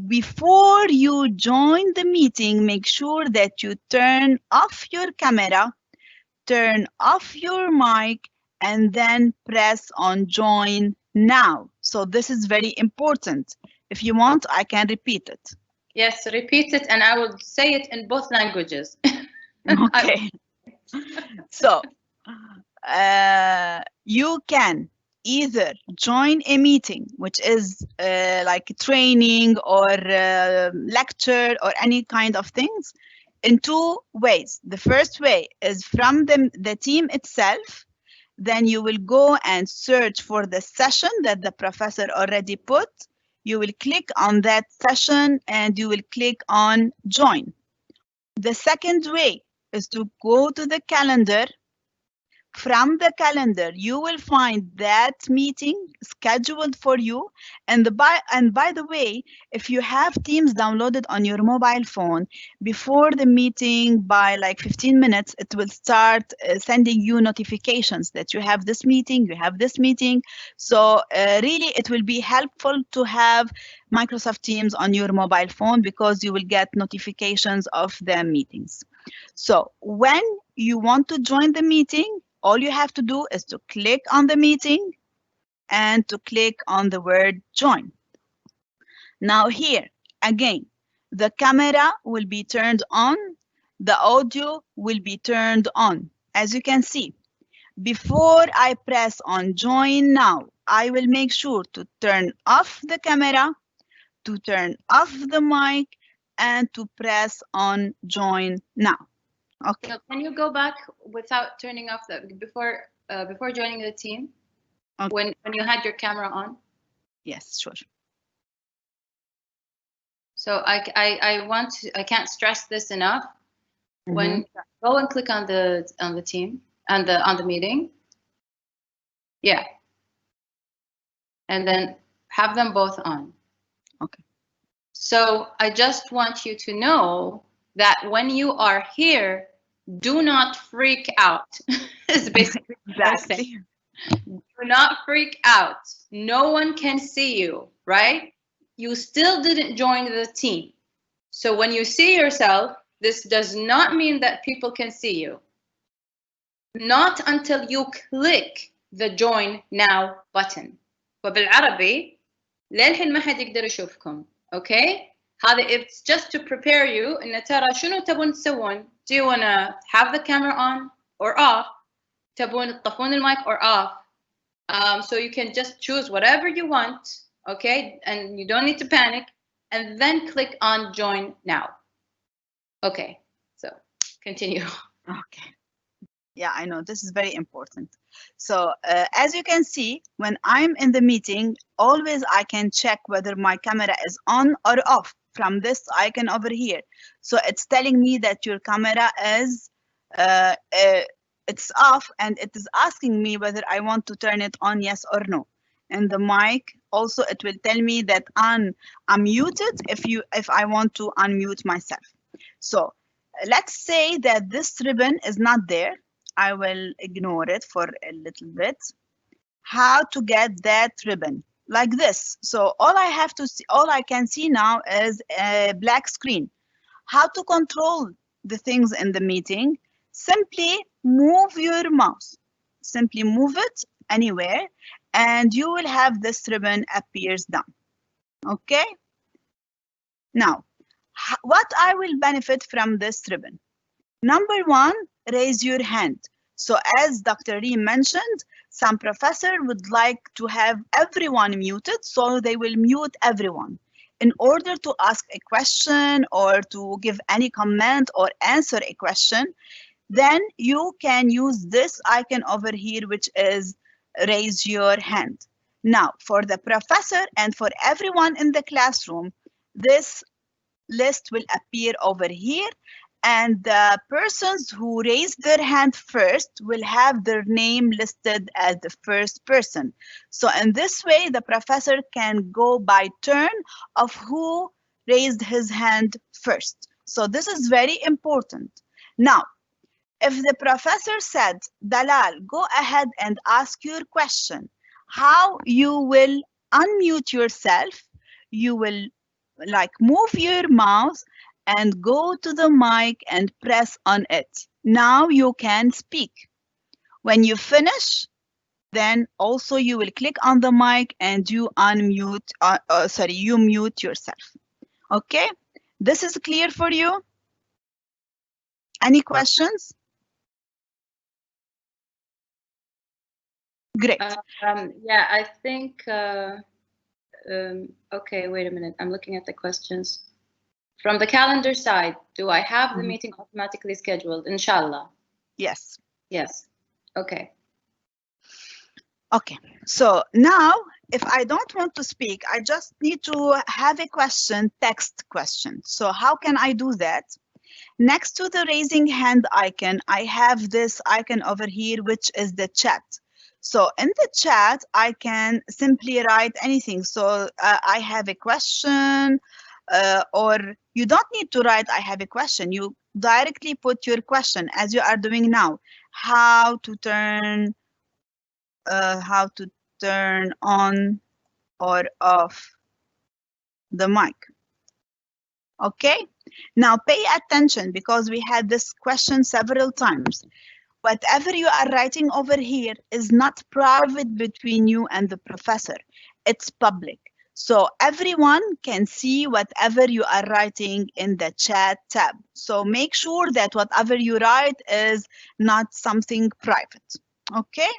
before you join the meeting, make sure that you turn off your camera, turn off your mic, and then press on join now. So this is very important. If you want, I can repeat it.
Yes, repeat it, and I will say it in both languages.
Okay. So you can either join a meeting, which is like training or lecture or any kind of things, in 2 ways. The first way is from the team itself. Then you will go and search for the session that the professor already put. You will click on that session and you will click on join. The second way is to go to the calendar. From the calendar, you will find that meeting scheduled for you. And by the way, if you have Teams downloaded on your mobile phone, before the meeting by like 15 minutes, it will start sending you notifications that you have this meeting, you have this meeting. So really, it will be helpful to have Microsoft Teams on your mobile phone because you will get notifications of the meetings. So when you want to join the meeting, All you have to do is to click on the meeting and to click on the word join. Now here, again, the camera will be turned on, the audio will be turned on. As you can see, before I press on join now, I will make sure to turn off the camera, to turn off the mic, and to press on join now. Okay.
So can you go back without turning off the before joining the team?
Okay.
When you had your camera on?
Yes, sure.
So I can't stress this enough. When go and click on the team and on the meeting. Yeah. And then have them both on.
Okay.
So I just want you to know that when you are here, do not freak out. Is basically
exactly.
Do not freak out. No one can see you, right? You still didn't join the team. So when you see yourself, this does not mean that people can see you. Not until you click the join now button. وبالعربي للحين ما حد يقدر يشوفكم. Okay? هذا it's just to prepare you إن ترى شنو تبون تسوون. Do you want to have the camera on or off? تبون تطفون المايك or off? So you can just choose whatever you want, okay? And you don't need to panic. And then click on join now. Okay, so continue.
Okay. Yeah, I know this is very important. So as you can see, when I'm in the meeting, always I can check whether my camera is on or off from this icon over here. So it's telling me that your camera is it's off, and it is asking me whether I want to turn it on, yes or no. And the mic also, it will tell me that I'm muted if I want to unmute myself. So let's say that this ribbon is not there. I will ignore it for a little bit. How to get that ribbon? Like this. So all I have to see, all I can see now is a black screen. How to control the things in the meeting? Simply move your mouse. Simply move it anywhere, and you will have this ribbon appears down. Okay? Now, what I will benefit from this ribbon? Number one, raise your hand. So as Dr. Reem mentioned, some professor would like to have everyone muted, so they will mute everyone. In order to ask a question or to give any comment or answer a question, then you can use this icon over here, which is raise your hand. Now, for the professor and for everyone in the classroom, this list will appear over here, and the persons who raise their hand first will have their name listed as the first person. So in this way, the professor can go by turn of who raised his hand first. So this is very important. Now, if the professor said, Dalal, go ahead and ask your question, how you will unmute yourself? You will like move your mouse and go to the mic and press on it. Now you can speak. When you finish, then also you will click on the mic and you unmute, you mute yourself. Okay, this is clear for you? Any questions? Great.
Yeah, I think, okay, wait a minute. I'm looking at the questions. From the calendar side, do I have the meeting automatically scheduled? Inshallah.
Yes.
Yes. Okay.
Okay. So now, if I don't want to speak, I just need to have a question, text question. So how can I do that? Next to the raising hand icon, I have this icon over here, which is the chat. So in the chat, I can simply write anything. So I have a question, or you don't need to write I have a question. You directly put your question as you are doing now. How to turn on or off the mic. Okay, now pay attention because we had this question several times. whatever you are writing over here is not private between you and the professor. It's public. So everyone can see whatever you are writing in the chat tab. So make sure that whatever you write is not something private. Okay?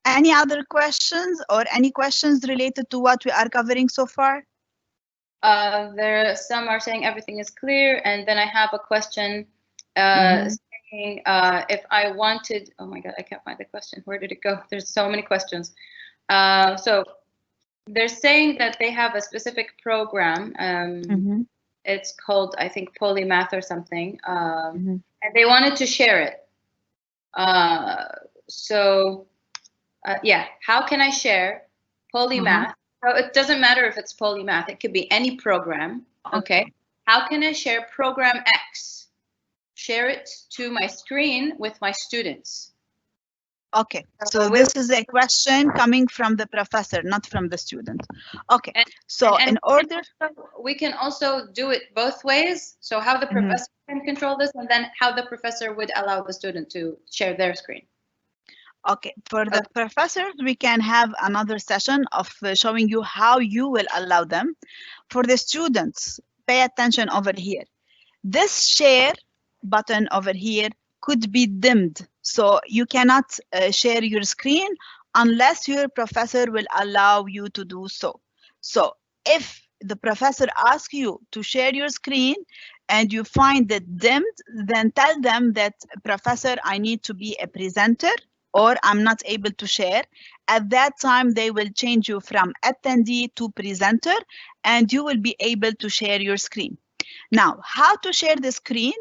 Any other questions or any questions related to what we are covering so far?
Some are saying everything is clear, and then I have a question saying if I wanted, oh my God, I can't find the question. Where did it go? There's so many questions. So they're saying that they have a specific program. It's called, I think, Polymath or something, and they wanted to share it. Yeah, how can I share Polymath? So it doesn't matter if it's Polymath, it could be any program, okay? How can I share program X? Share it to my screen with my students.
Okay, so this is a question coming from the professor, not from the student. Okay, in order...
We can also do it both ways. So how the professor can control this, and then how the professor would allow the student to share their screen.
Okay, for the professors, we can have another session of showing you how you will allow them. For the students, pay attention over here. This share button over here could be dimmed. So you cannot share your screen unless your professor will allow you to do so. So if the professor asks you to share your screen and you find it dimmed, then tell them that, Professor, I need to be a presenter, or I'm not able to share. At that time, they will change you from attendee to presenter, and you will be able to share your screen. Now, how to share the screen?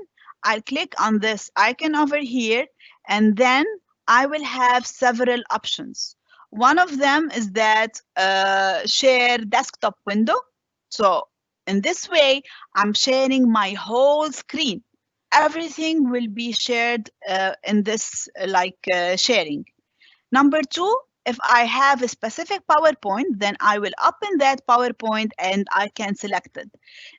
I'll click on this icon over here, and then I will have several options. One of them is that share desktop window. So in this way, I'm sharing my whole screen. Everything will be shared in this sharing. Number two, if I have a specific PowerPoint, then I will open that PowerPoint and I can select it.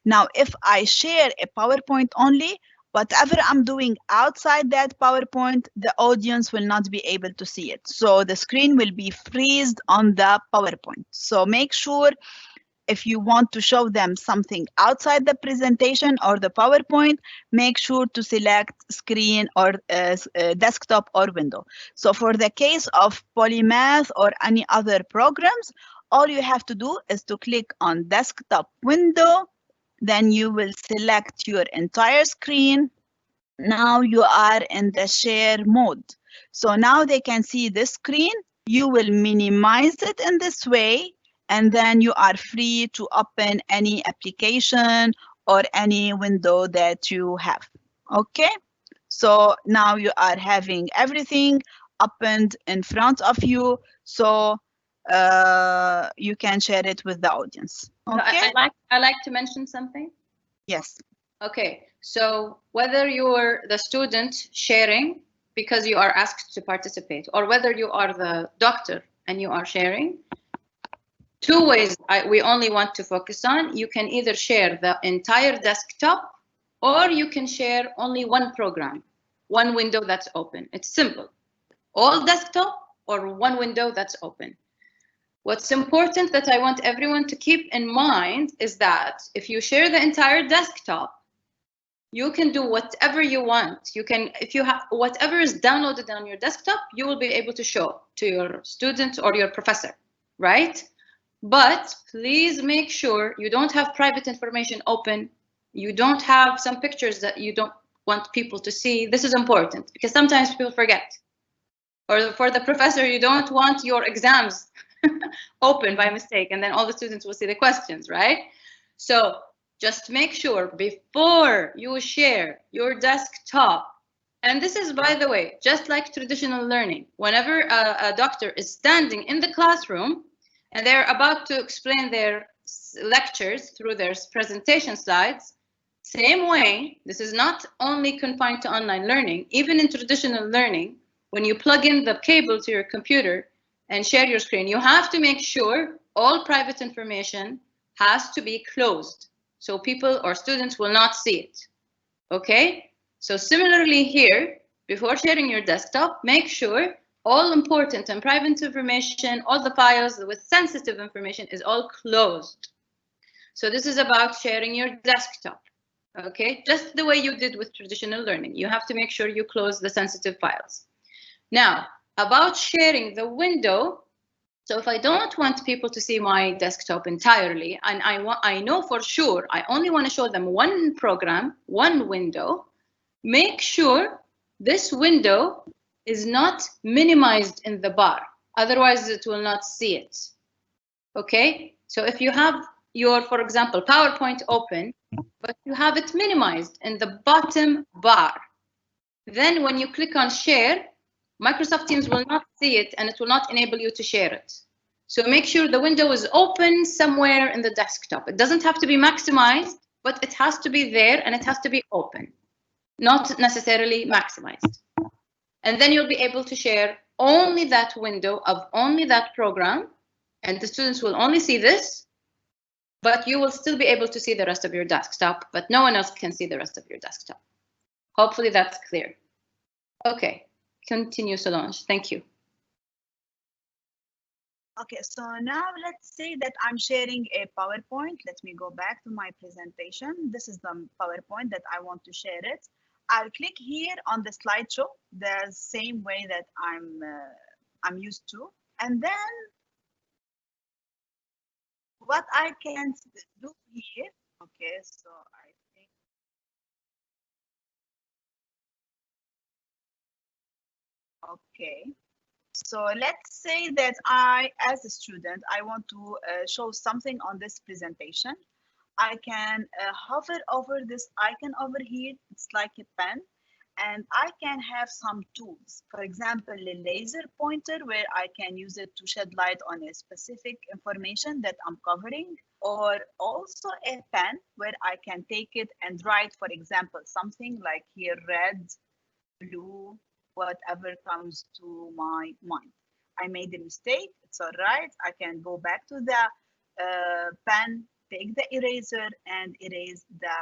Now, if I share a PowerPoint only, whatever I'm doing outside that PowerPoint, the audience will not be able to see it. So the screen will be freezed on the PowerPoint. So make sure if you want to show them something outside the presentation or the PowerPoint, make sure to select screen or desktop or window. So for the case of Polymath or any other programs, all you have to do is to click on desktop window, then you will select your entire screen. Now you are in the share mode. So now they can see this screen. You will minimize it in this way, and then you are free to open any application or any window that you have. Okay, so now you are having everything opened in front of you, so you can share it with the audience. Okay.
I like to mention something.
Yes.
Okay, so whether you're the student sharing because you are asked to participate, or whether you are the doctor and you are sharing, two ways we only want to focus on. You can either share the entire desktop, or you can share only one program, one window that's open. It's simple. All desktop or one window that's open. What's important that I want everyone to keep in mind is that if you share the entire desktop, you can do whatever you want. You can, if you have whatever is downloaded on your desktop, you will be able to show to your student or your professor, right? But please make sure you don't have private information open. You don't have some pictures that you don't want people to see. This is important because sometimes people forget. Or for the professor, you don't want your exams open by mistake, and then all the students will see the questions, right? So just make sure before you share your desktop, and this is, by the way, just like traditional learning, whenever a doctor is standing in the classroom and they're about to explain their lectures through their presentation slides, same way, this is not only confined to online learning, even in traditional learning, when you plug in the cable to your computer and share your screen, you have to make sure all private information has to be closed so people or students will not see it. Okay? So similarly here, before sharing your desktop, make sure all important and private information, all the files with sensitive information is all closed. So this is about sharing your desktop, okay? Just the way you did with traditional learning. You have to make sure you close the sensitive files. Now, about sharing the window, so if I don't want people to see my desktop entirely, and I know for sure I only want to show them one program, one window, make sure this window is not minimized in the bar. Otherwise, it will not see it. Okay? So if you have your, for example, PowerPoint open, but you have it minimized in the bottom bar, then when you click on share, Microsoft Teams will not see it and it will not enable you to share it. So make sure the window is open somewhere in the desktop. It doesn't have to be maximized, but it has to be there and it has to be open, not necessarily maximized. And then you'll be able to share only that window of only that program, and the students will only see this, but you will still be able to see the rest of your desktop, but no one else can see the rest of your desktop. Hopefully that's clear. Okay, continue, Solange. Thank you.
Okay, so now let's say that I'm sharing a PowerPoint. Let me go back to my presentation. This is the PowerPoint that I want to share it. I'll click here on the slideshow, the same way that I'm used to. And then what I can do here, okay, so I think, okay. So let's say that I, as a student, I want to show something on this presentation. I can hover over this icon over here. It's like a pen. And I can have some tools. For example, a laser pointer where I can use it to shed light on a specific information that I'm covering. Or also a pen where I can take it and write, for example, something like here, red, blue, whatever comes to my mind. I made a mistake, it's all right. I can go back to the pen, take the eraser and erase the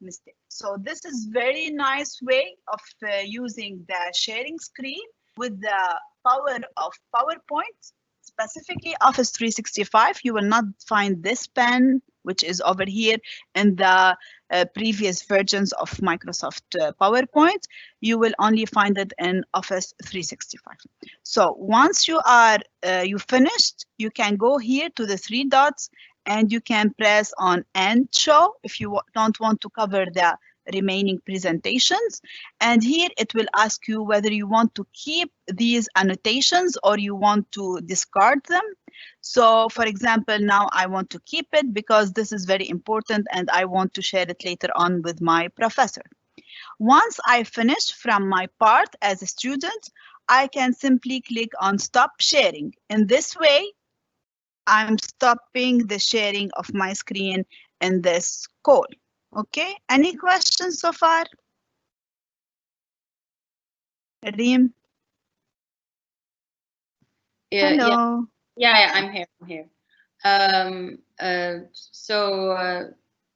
mistake. So this is very nice way of using the sharing screen with the power of PowerPoint. Specifically Office 365, you will not find this pen, which is over here in the previous versions of Microsoft PowerPoint. You will only find it in Office 365. So once you are you finished, you can go here to the three dots and you can press on End Show if you don't want to cover the remaining presentations. And here it will ask you whether you want to keep these annotations or you want to discard them. So for example, now I want to keep it because this is very important and I want to share it later on with my professor. Once I finish from my part as a student, I can simply click on Stop Sharing. In this way, I'm stopping the sharing of my screen in this call. Okay, any questions so far? Reem?
Yeah,
hello.
Yeah, I'm here.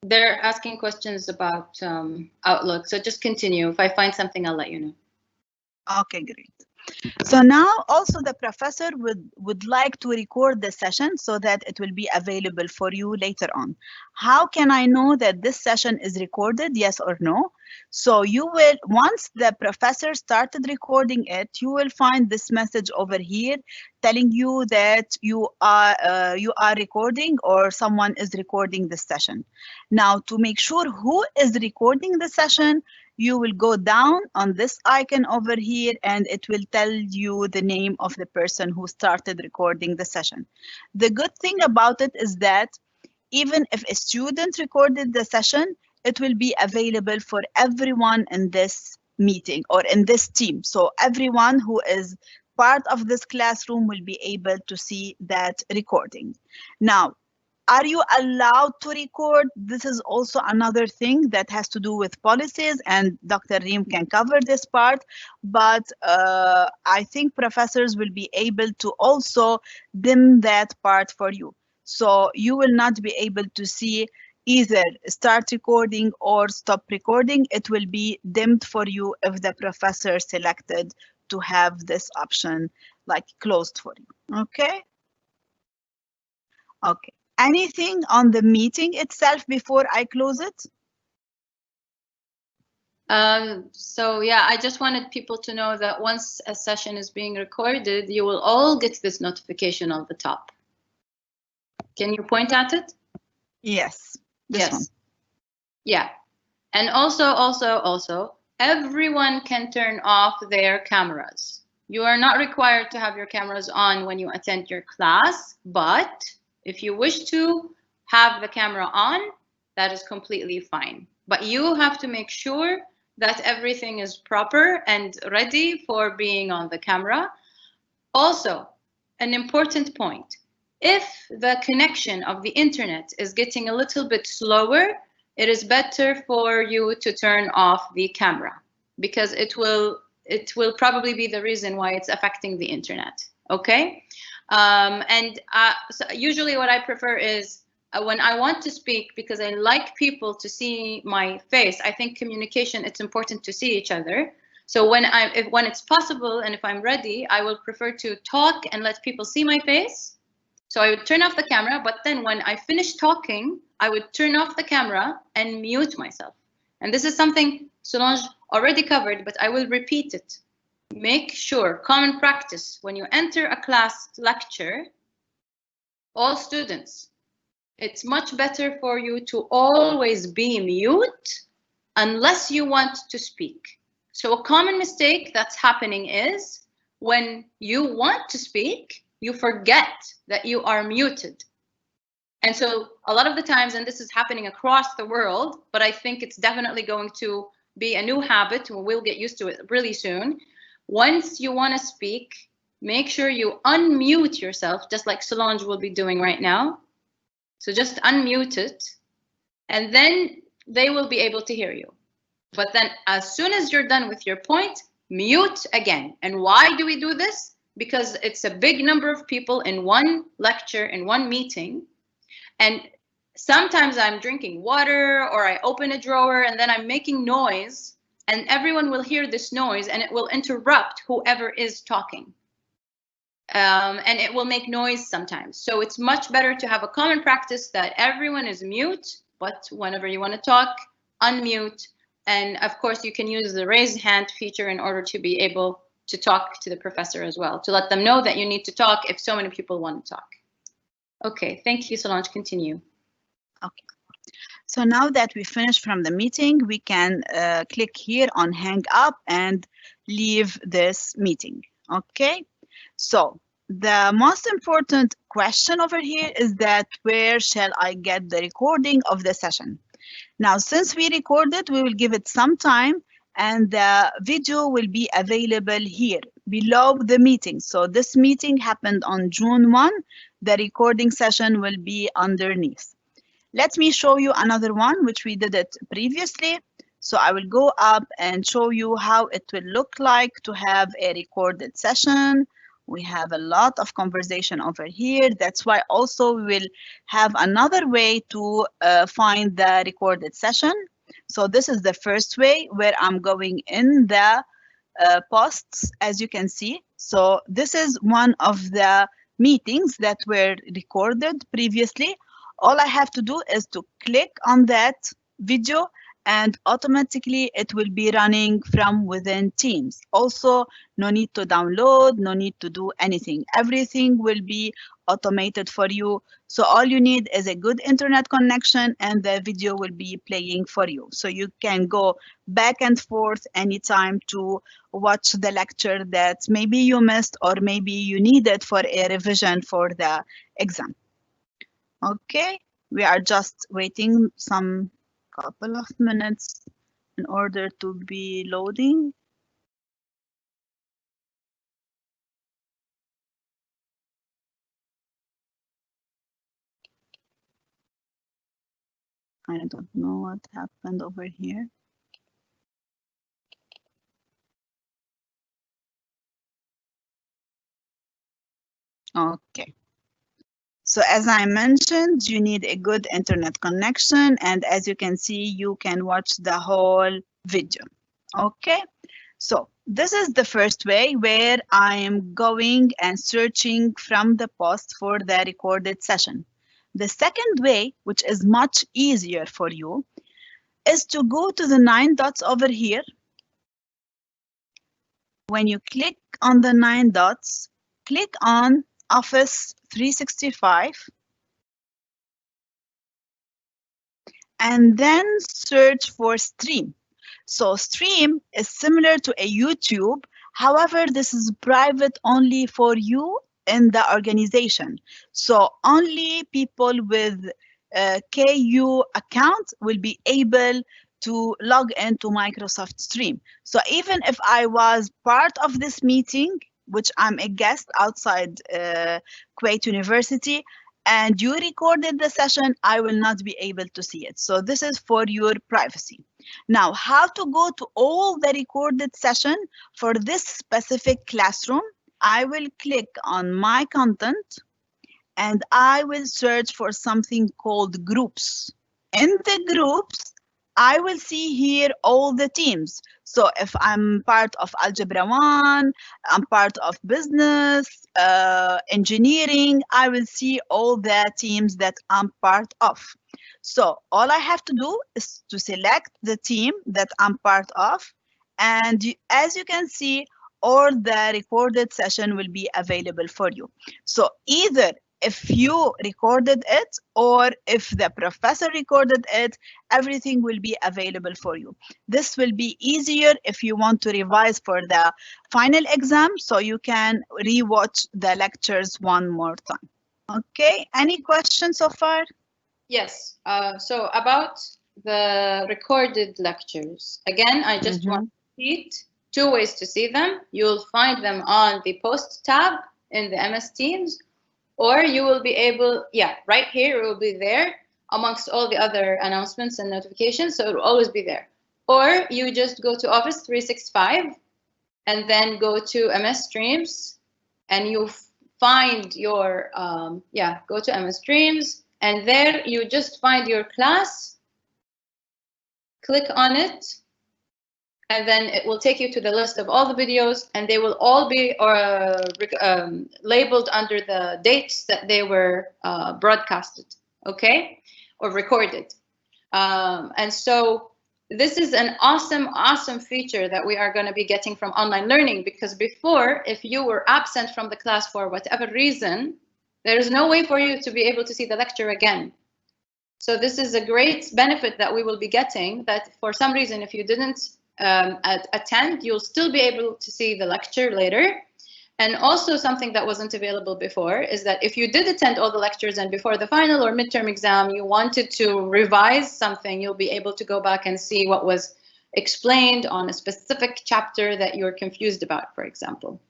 They're asking questions about Outlook, so just continue. If I find something, I'll let you know.
Okay, great. So now also the professor would like to record the session so that it will be available for you later on. How can I know that this session is recorded, yes or no? So you will, once the professor started recording it, you will find this message over here telling you that you are recording or someone is recording the session. Now to make sure who is recording the session, you will go down on this icon over here and it will tell you the name of the person who started recording the session. The good thing about it is that even if a student recorded the session, it will be available for everyone in this meeting or in this team. So everyone who is part of this classroom will be able to see that recording. Now, are you allowed to record? This is also another thing that has to do with policies, and Dr. Reem can cover this part, but I think professors will be able to also dim that part for you. So you will not be able to see either start recording or stop recording. It will be dimmed for you if the professor selected to have this option like closed for you. Okay? Okay. Anything on the meeting itself before I close it?
So yeah, I just wanted people to know that once a session is being recorded, you will all get this notification on the top. Can you point at it?
Yes. This one.
Yeah. And also, everyone can turn off their cameras. You are not required to have your cameras on when you attend your class, but if you wish to have the camera on, that is completely fine. But you have to make sure that everything is proper and ready for being on the camera. Also, an important point, if the connection of the internet is getting a little bit slower, it is better for you to turn off the camera because it will probably be the reason why it's affecting the internet. Okay? So usually what I prefer is when I want to speak, because I like people to see my face. I think communication, it's important to see each other. So when it's possible and if I'm ready, I will prefer to talk and let people see my face. So I would turn off the camera, but then when I finish talking, I would turn off the camera and mute myself. And this is something Solange already covered, but I will repeat it. Make sure, common practice, when you enter a class lecture, all students, it's much better for you to always be mute unless you want to speak. So a common mistake that's happening is when you want to speak, you forget that you are muted. And so a lot of the times, and this is happening across the world, but I think it's definitely going to be a new habit, and we'll get used to it really soon. Once you want to speak, make sure you unmute yourself, just like Solange will be doing right now. So just unmute it, and then they will be able to hear you. But then as soon as you're done with your point, mute again. And why do we do this? Because it's a big number of people in one lecture, in one meeting. And sometimes I'm drinking water or I open a drawer and then I'm making noise and everyone will hear this noise and it will interrupt whoever is talking. And it will make noise sometimes. So it's much better to have a common practice that everyone is mute, but whenever you want to talk, unmute. And of course, you can use the raise hand feature in order to be able to talk to the professor as well, to let them know that you need to talk if so many people want to talk. Okay, thank you, Solange. Continue.
Okay. So now that we finished from the meeting, we can click here on hang up and leave this meeting. Okay. So the most important question over here is that where shall I get the recording of the session? Now, since we recorded, we will give it some time and the video will be available here below the meeting. So this meeting happened on June 1. The recording session will be underneath. Let me show you another one, which we did it previously. So I will go up and show you how it will look like to have a recorded session. We have a lot of conversation over here. That's why also we will have another way to find the recorded session. So this is the first way where I'm going in the posts, as you can see. So this is one of the meetings that were recorded previously. All I have to do is to click on that video and automatically it will be running from within Teams. Also, no need to download, no need to do anything. Everything will be automated for you. So all you need is a good internet connection and the video will be playing for you. So you can go back and forth anytime to watch the lecture that maybe you missed or maybe you needed for a revision for the exam. Okay, we are just waiting some couple of minutes in order to be loading. I don't know what happened over here. Okay. So as I mentioned, you need a good internet connection, and as you can see, you can watch the whole video. Okay, so this is the first way where I am going and searching from the post for the recorded session. The second way, which is much easier for you, is to go to the 9 dots over here. When you click on the 9 dots, click on Office 365 and then search for Stream. So Stream is similar to a YouTube. However, this is private only for you in the organization. So only people with KU account will be able to log into Microsoft Stream. So even if I was part of this meeting, which I'm a guest outside Kuwait University, and you recorded the session, I will not be able to see it. So this is for your privacy. Now, how to go to all the recorded session for this specific classroom? I will click on my content and I will search for something called groups. In the groups, I will see here all the teams. So if I'm part of Algebra 1, I'm part of business, engineering, I will see all the teams that I'm part of. So all I have to do is to select the team that I'm part of. And as you can see, all the recorded session will be available for you. So either if you recorded it or if the professor recorded it, everything will be available for you. This will be easier if you want to revise for the final exam, so you can rewatch the lectures one more time. Okay, any questions so far?
Yes. So about the recorded lectures, again, I just want to repeat 2 ways to see them. You'll find them on the post tab in the MS Teams, or you will be able, right here, it will be there amongst all the other announcements and notifications, so it will always be there. Or you just go to Office 365 and then go to MS Streams, and you find your, go to MS Streams, and there you just find your class, click on it, and then it will take you to the list of all the videos, and they will all be labeled under the dates that they were broadcasted, okay, or recorded. And so this is an awesome feature that we are going to be getting from online learning, because before, if you were absent from the class for whatever reason, there is no way for you to be able to see the lecture again. So this is a great benefit that we will be getting, that for some reason, if you didn't attend, you'll still be able to see the lecture later. And also something that wasn't available before is that if you did attend all the lectures and before the final or midterm exam, you wanted to revise something, you'll be able to go back and see what was explained on a specific chapter that you're confused about, for example.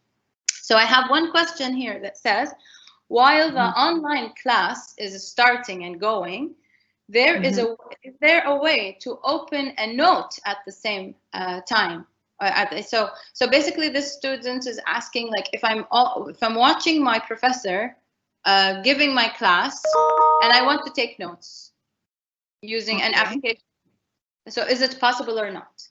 So I have one question here that says, while the online class is starting and going, is there a way to open a note at the same time? So basically, this student is asking, like, if I'm watching my professor giving my class, and I want to take notes using an application. So is it possible or not?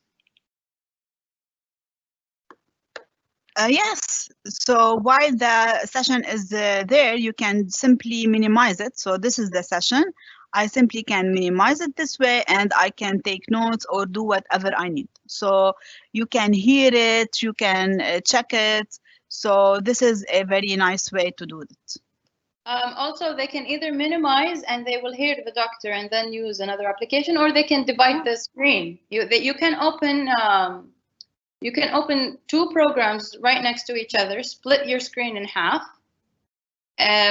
Yes. So while the session is there, you can simply minimize it. So this is the session. I simply can minimize it this way, and I can take notes or do whatever I need. So you can hear it, you can check it. So this is a very nice way to do it.
Also, they can either minimize and they will hear the doctor and then use another application, or they can divide the screen. You can open 2 programs right next to each other, split your screen in half.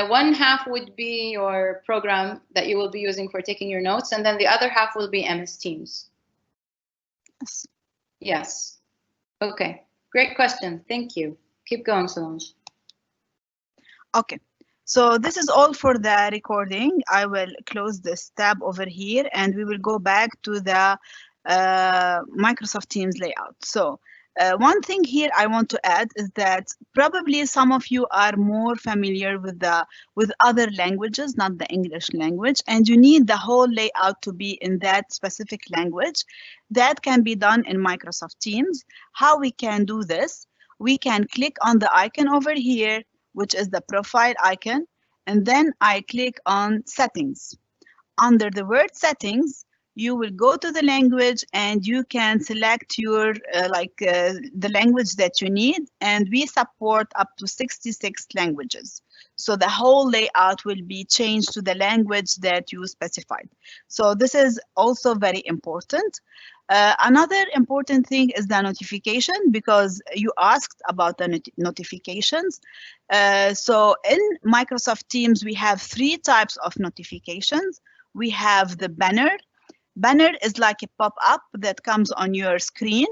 One half would be your program that you will be using for taking your notes, and then the other half will be MS Teams. Yes. Okay. Great question. Thank you. Keep going, Solange.
Okay. So this is all for the recording. I will close this tab over here, and we will go back to the Microsoft Teams layout. So One thing here I want to add is that probably some of you are more familiar with other languages, not the English language, and you need the whole layout to be in that specific language. That can be done in Microsoft Teams. How we can do this? We can click on the icon over here, which is the profile icon, and then I click on Settings. Under the word settings, you will go to the language and you can select your the language that you need, and we support up to 66 languages. So the whole layout will be changed to the language that you specified. So this is also very important. Another important thing is the notification, because you asked about the notifications. So in Microsoft Teams, we have 3 types of notifications. We have the banner. Banner is like a pop-up that comes on your screen.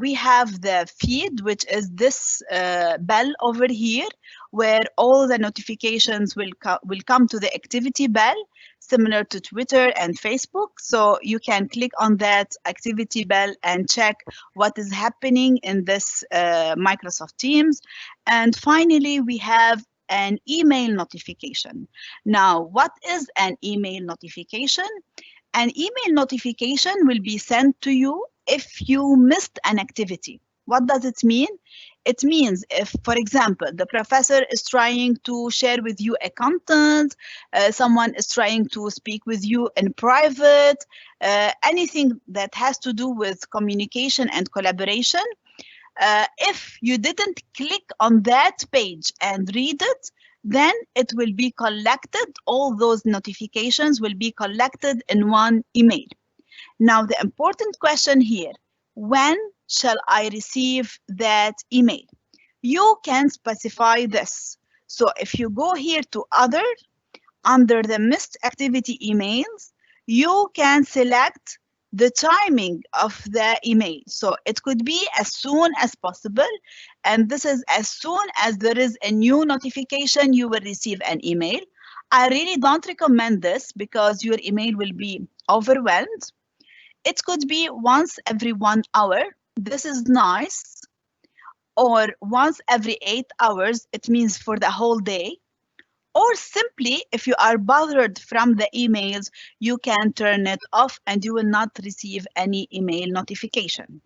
We have the feed, which is this bell over here, where all the notifications will come to the activity bell, similar to Twitter and Facebook. So you can click on that activity bell and check what is happening in this Microsoft Teams. And finally, we have an email notification. Now, what is an email notification? An email notification will be sent to you if you missed an activity. What does it mean? It means if, for example, the professor is trying to share with you a content, someone is trying to speak with you in private, anything that has to do with communication and collaboration, if you didn't click on that page and read it, then it will be collected. All those notifications will be collected in one email. Now, the important question here, when shall I receive that email? You can specify this. So if you go here to Other, under the Missed Activity Emails, you can select the timing of the email. So it could be as soon as possible, and this is as soon as there is a new notification, you will receive an email. I really don't recommend this because your email will be overwhelmed. It could be once every 1 hour. This is nice. Or once every 8 hours, it means for the whole day. Or simply, if you are bothered from the emails, you can turn it off and you will not receive any email notification.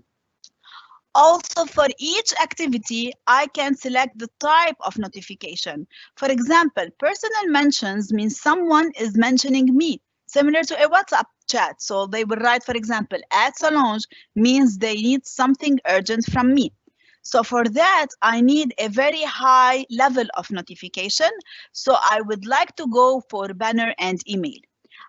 Also, for each activity, I can select the type of notification. For example, personal mentions means someone is mentioning me, similar to a WhatsApp chat. So they will write, for example, at Solange means they need something urgent from me. So for that, I need a very high level of notification. So I would like to go for banner and email.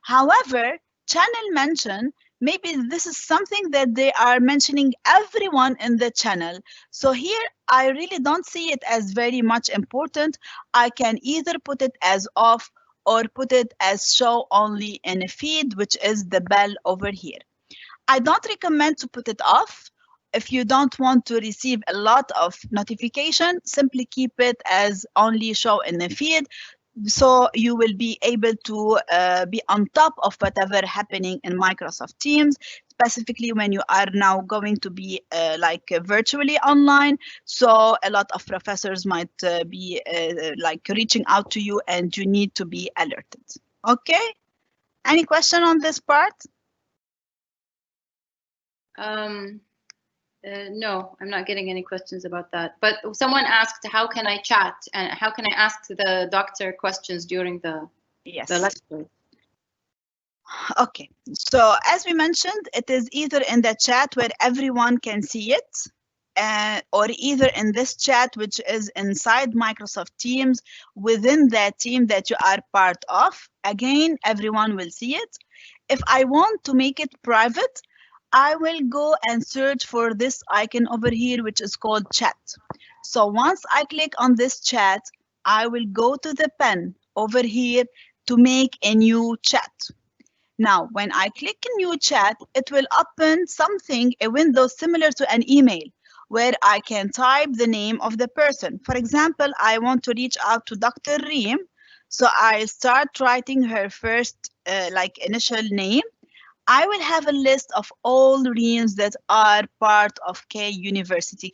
However, channel mention, maybe this is something that they are mentioning everyone in the channel. So here, I really don't see it as very much important. I can either put it as off or put it as show only in a feed, which is the bell over here. I don't recommend to put it off. If you don't want to receive a lot of notification, simply keep it as only show in the feed. So you will be able to be on top of whatever happening in Microsoft Teams, specifically when you are now going to be virtually online. So a lot of professors might be reaching out to you and you need to be alerted. Okay? Any question on this part?
No, I'm not getting any questions about that. But someone asked, how can I chat and how can I ask the doctor questions during the lecture?
Okay, so as we mentioned, it is either in the chat where everyone can see it, or either in this chat, which is inside Microsoft Teams, within that team that you are part of. Again, everyone will see it. If I want to make it private, I will go and search for this icon over here, which is called chat. So once I click on this chat, I will go to the pen over here to make a new chat. Now, when I click a new chat, it will open something, a window similar to an email, where I can type the name of the person. For example, I want to reach out to Dr. Reem. So I start writing her first initial name. I will have a list of all Reams that are part of KU University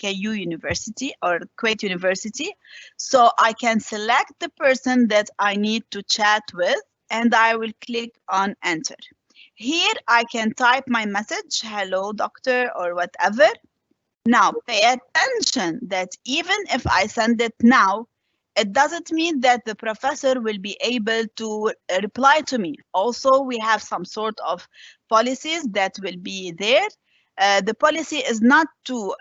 or Kuwait University. So I can select the person that I need to chat with and I will click on enter. Here I can type my message, hello doctor or whatever. Now pay attention that even if I send it now, it doesn't mean that the professor will be able to reply to me. Also, we have some sort of policies that will be there. The policy is not to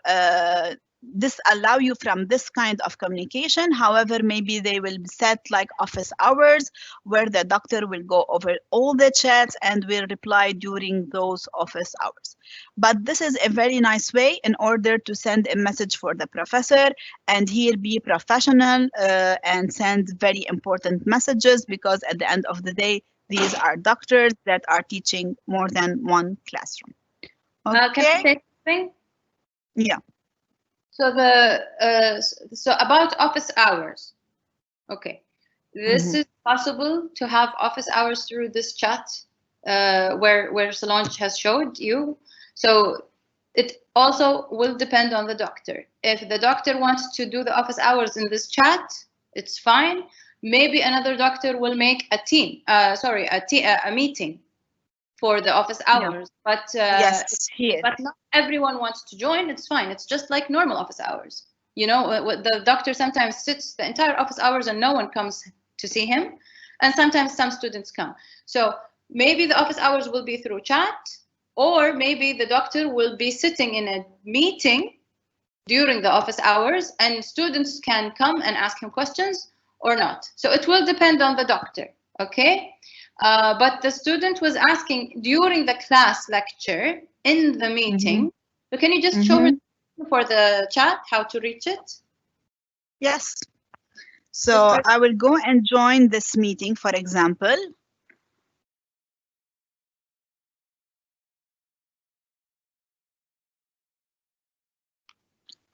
disallow you from this kind of communication. However, maybe they will set like office hours where the doctor will go over all the chats and will reply during those office hours. But this is a very nice way in order to send a message for the professor and here be professional and send very important messages, because at the end of the day, these are doctors that are teaching more than one classroom. Okay.
Can I say something?
Yeah.
So so about office hours. Okay, this is possible to have office hours through this chat where Solange has showed you. So it also will depend on the doctor. If the doctor wants to do the office hours in this chat, it's fine. Maybe another doctor will make a meeting for the office hours. Yeah. But
yes, it's here.
But not everyone wants to join. It's fine. It's just like normal office hours. You know, the doctor sometimes sits the entire office hours and no one comes to see him, and sometimes some students come. So maybe the office hours will be through chat, or maybe the doctor will be sitting in a meeting during the office hours and students can come and ask him questions or not. So it will depend on the doctor, okay? But the student was asking during the class lecture in the meeting. So can you just show her for the chat how to reach it?
Yes. So I will go and join this meeting, for example.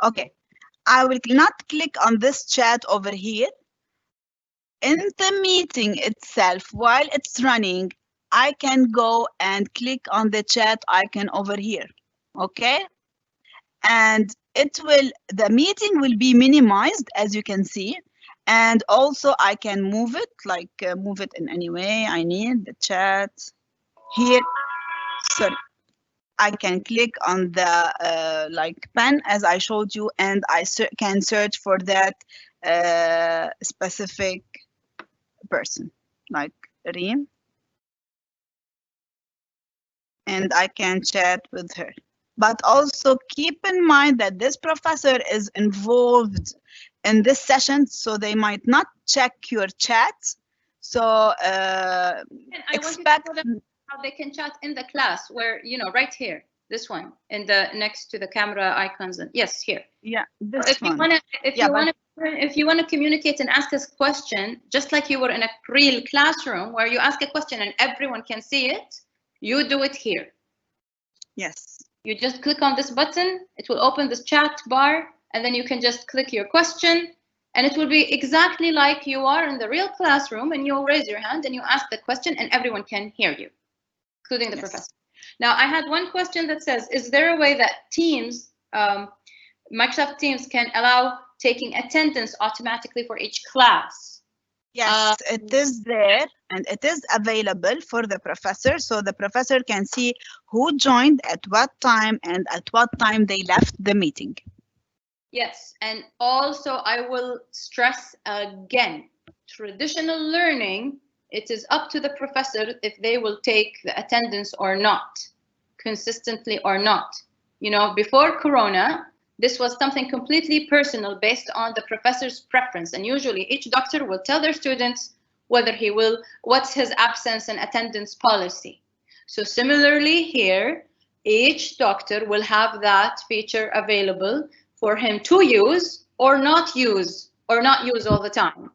Okay, I will not click on this chat over here. In the meeting itself, while it's running, I can go and click on the chat icon over here, okay? And the meeting will be minimized, as you can see. And also I can move it, move it in any way I need, the chat. Here, sorry. I can click on the pen as I showed you, and I can search for that specific person, like Reem, and I can chat with her. But also keep in mind that this professor is involved in this session, so they might not check your chat. So expect
how they can chat in the class, where, you know, right here, this one, in the next to the camera icons. And yes, here.
Yeah, this
if
one.
If you want to communicate and ask us a question, just like you were in a real classroom where you ask a question and everyone can see it, you do it here.
Yes.
You just click on this button, it will open this chat bar, and then you can just click your question, and it will be exactly like you are in the real classroom, and you'll raise your hand and you ask the question and everyone can hear you, including the professor. Now, I had one question that says, is there a way that Teams, Microsoft Teams can allow taking attendance automatically for each class?
Yes, it is there and it is available for the professor. So the professor can see who joined at what time and at what time they left the meeting.
Yes, and also I will stress again, traditional learning, it is up to the professor if they will take the attendance or not, consistently or not. You know, before Corona, this was something completely personal based on the professor's preference. And usually each doctor will tell their students whether he will, what's his absence and attendance policy. So similarly here, each doctor will have that feature available for him to use or not use all the time,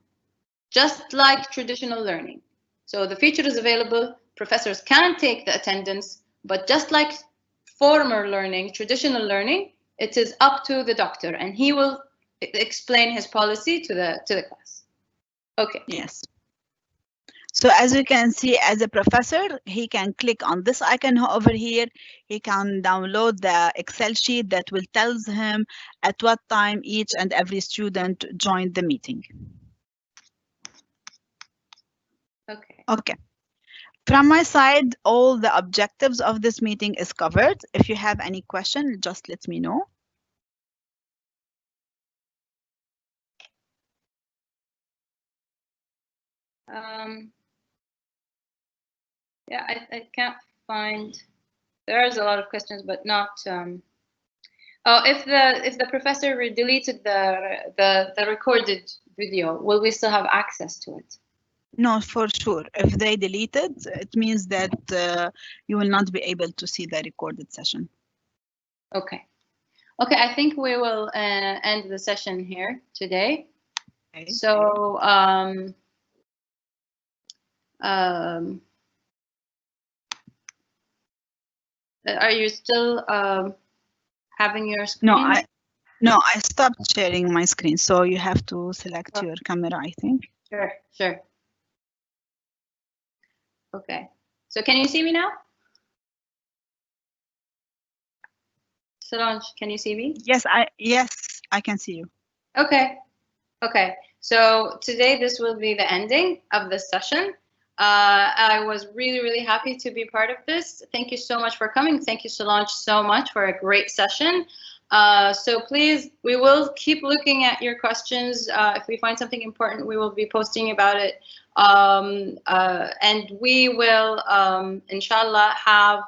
just like traditional learning. So the feature is available, professors can take the attendance, but just like former learning, traditional learning, it is up to the doctor and he will explain his policy to the class. Okay.
Yes. So as you can see, as a professor, he can click on this icon over here. He can download the Excel sheet that will tells him at what time each and every student joined the meeting.
Okay.
Okay. From my side, all the objectives of this meeting is covered. If you have any question, just let me know.
Yeah, I can't find. There's a lot of questions, but not. Oh, if the professor deleted the recorded video, will we still have access to it?
No, for sure. If they delete it, it means that you will not be able to see the recorded session.
Okay. Okay, I think we will end the session here today. Okay. So, are you still having your screen?
No, I stopped sharing my screen, so you have to select your camera, I think.
Sure, sure. Okay. So can you see me now? Solange, can you see me?
Yes, I can see you.
Okay. Okay. So today this will be the ending of this session. I was really, really happy to be part of this. Thank you so much for coming. Thank you, Solange, so much for a great session. So please, we will keep looking at your questions. If we find something important, we will be posting about it. And we will, inshallah, have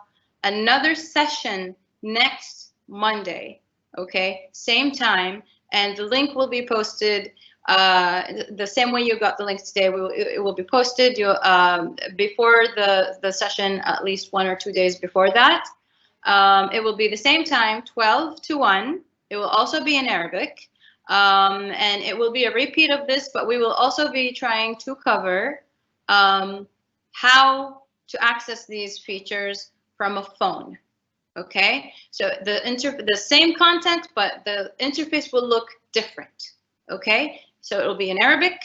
another session next Monday, okay? Same time, and the link will be posted the same way you got the links today. It will be posted before the session, at least 1 or 2 days before that. It will be the same time, 12 to 1. It will also be in Arabic. And it will be a repeat of this, but we will also be trying to cover how to access these features from a phone. Okay, so the same content, but the interface will look different. Okay, so it will be in Arabic,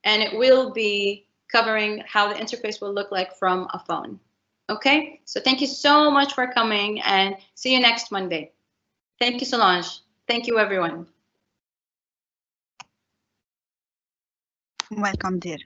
and it will be covering how the interface will look like from a phone. Okay, so thank you so much for coming, and see you next Monday. Thank you, Solange. Thank you, everyone.
Welcome, dear.